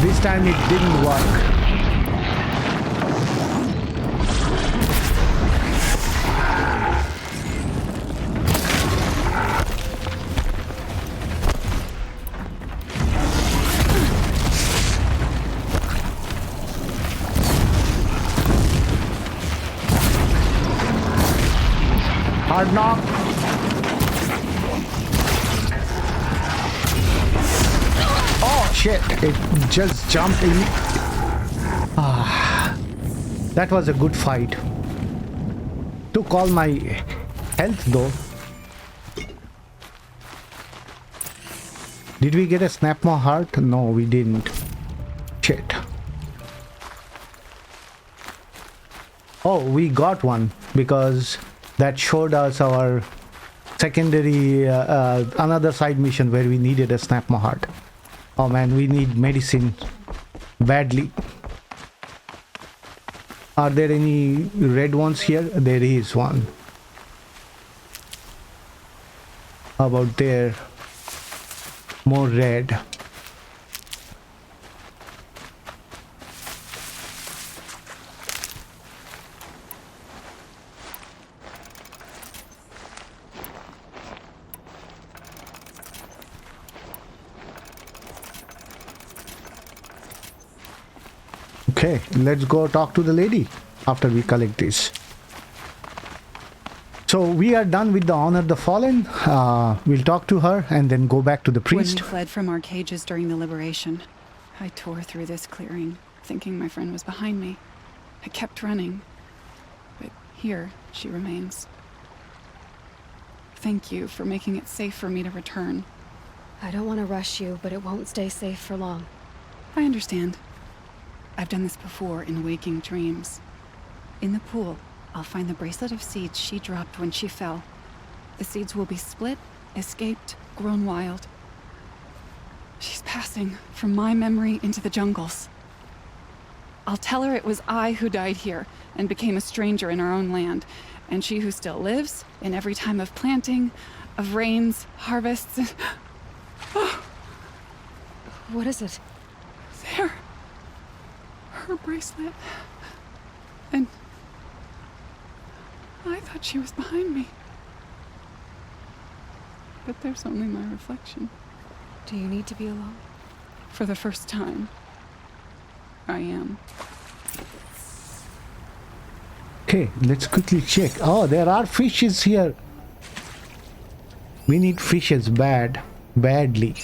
This time it didn't work. Hard knock. Oh shit, it just jumped in. That was a good fight. Took all my health though. Did we get a snap more heart? No, we didn't. Shit. Oh, we got one because that showed us our secondary another side mission where we needed a snap more heart. Oh man, we need medicine badly. Are there any red ones here? There is one. How about there? More red. Okay, let's go talk to the lady after we collect this. So we are done with the Honor the Fallen. We'll talk to her and then go back to the priest. When we fled from our cages during the liberation, I tore through this clearing, thinking my friend was behind me. I kept running, but here she remains. Thank you for making it safe for me to return. I don't want to rush you, but it won't stay safe for long. I understand. I've done this before in waking dreams. In the pool, I'll find the bracelet of seeds she dropped when she fell. The seeds will be split, escaped, grown wild. She's passing from my memory into the jungles. I'll tell her it was I who died here and became a stranger in our own land, and she who still lives in every time of planting, of rains, harvests, and... Oh. What is it? There. Her bracelet. And I thought she was behind me. But there's only my reflection. Do you need to be alone? For the first time, I am. Okay, let's quickly check. Oh, there are fishes here. We need fishes badly.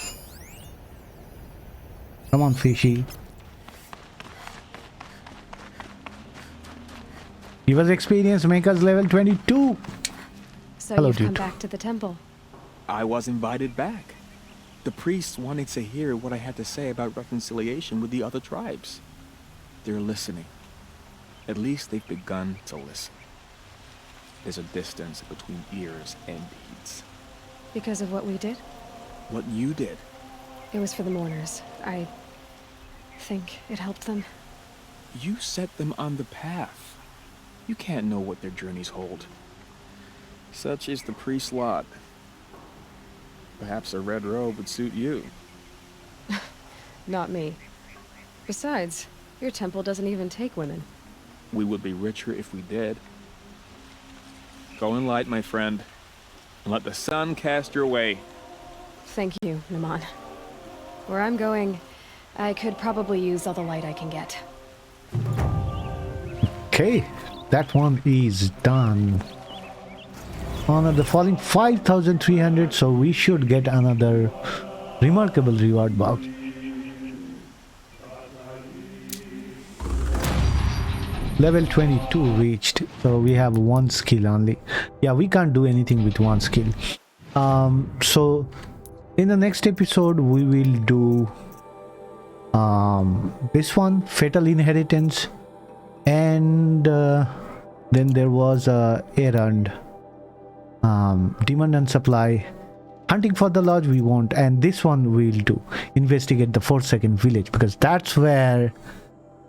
Come on, fishy. Give us experience, make us level 22. So Hello, you've come dude. back to the temple. I was invited back. The priests wanted to hear what I had to say about reconciliation with the other tribes. They're listening. At least they've begun to listen. There's a distance between ears and deeds. Because of what we did? What you did. It was for the mourners. I think it helped them. You set them on the path. You can't know what their journeys hold. Such is the priest's lot. Perhaps a red robe would suit you. Not me. Besides, your temple doesn't even take women. We would be richer if we did. Go in light, my friend, and let the sun cast your way. Thank you, Naman. Where I'm going, I could probably use all the light I can get. Okay, that one is done. Honor the Fallen 5,300, so we should get another remarkable reward box. level 22 reached, so we have 1 skill only. Yeah, we can't do anything with 1 skill. So in the next episode we will do this one, Fatal Inheritance, and then there was a errand, Demand and Supply, Hunting for the Lodge we won't, and this one we'll do, Investigate the Forsaken Village, because that's where,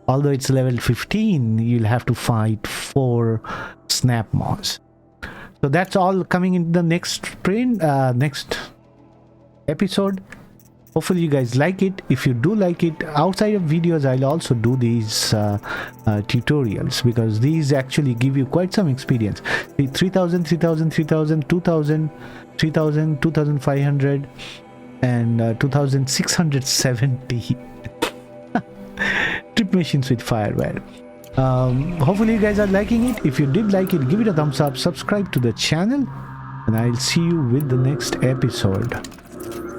although it's level 15, you'll have to fight 4 snap moths. So that's all coming in the next next episode. Hopefully you guys like it. If you do like it, outside of videos I'll also do these tutorials, because these actually give you quite some experience. The 3000, 3000, 3000, 2000, 3000, 2500 and 2670 trip machines with fireware. Hopefully you guys are liking it. If you did like it, give it a thumbs up, subscribe to the channel, and I'll see you with the next episode.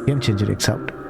Game Changer X out.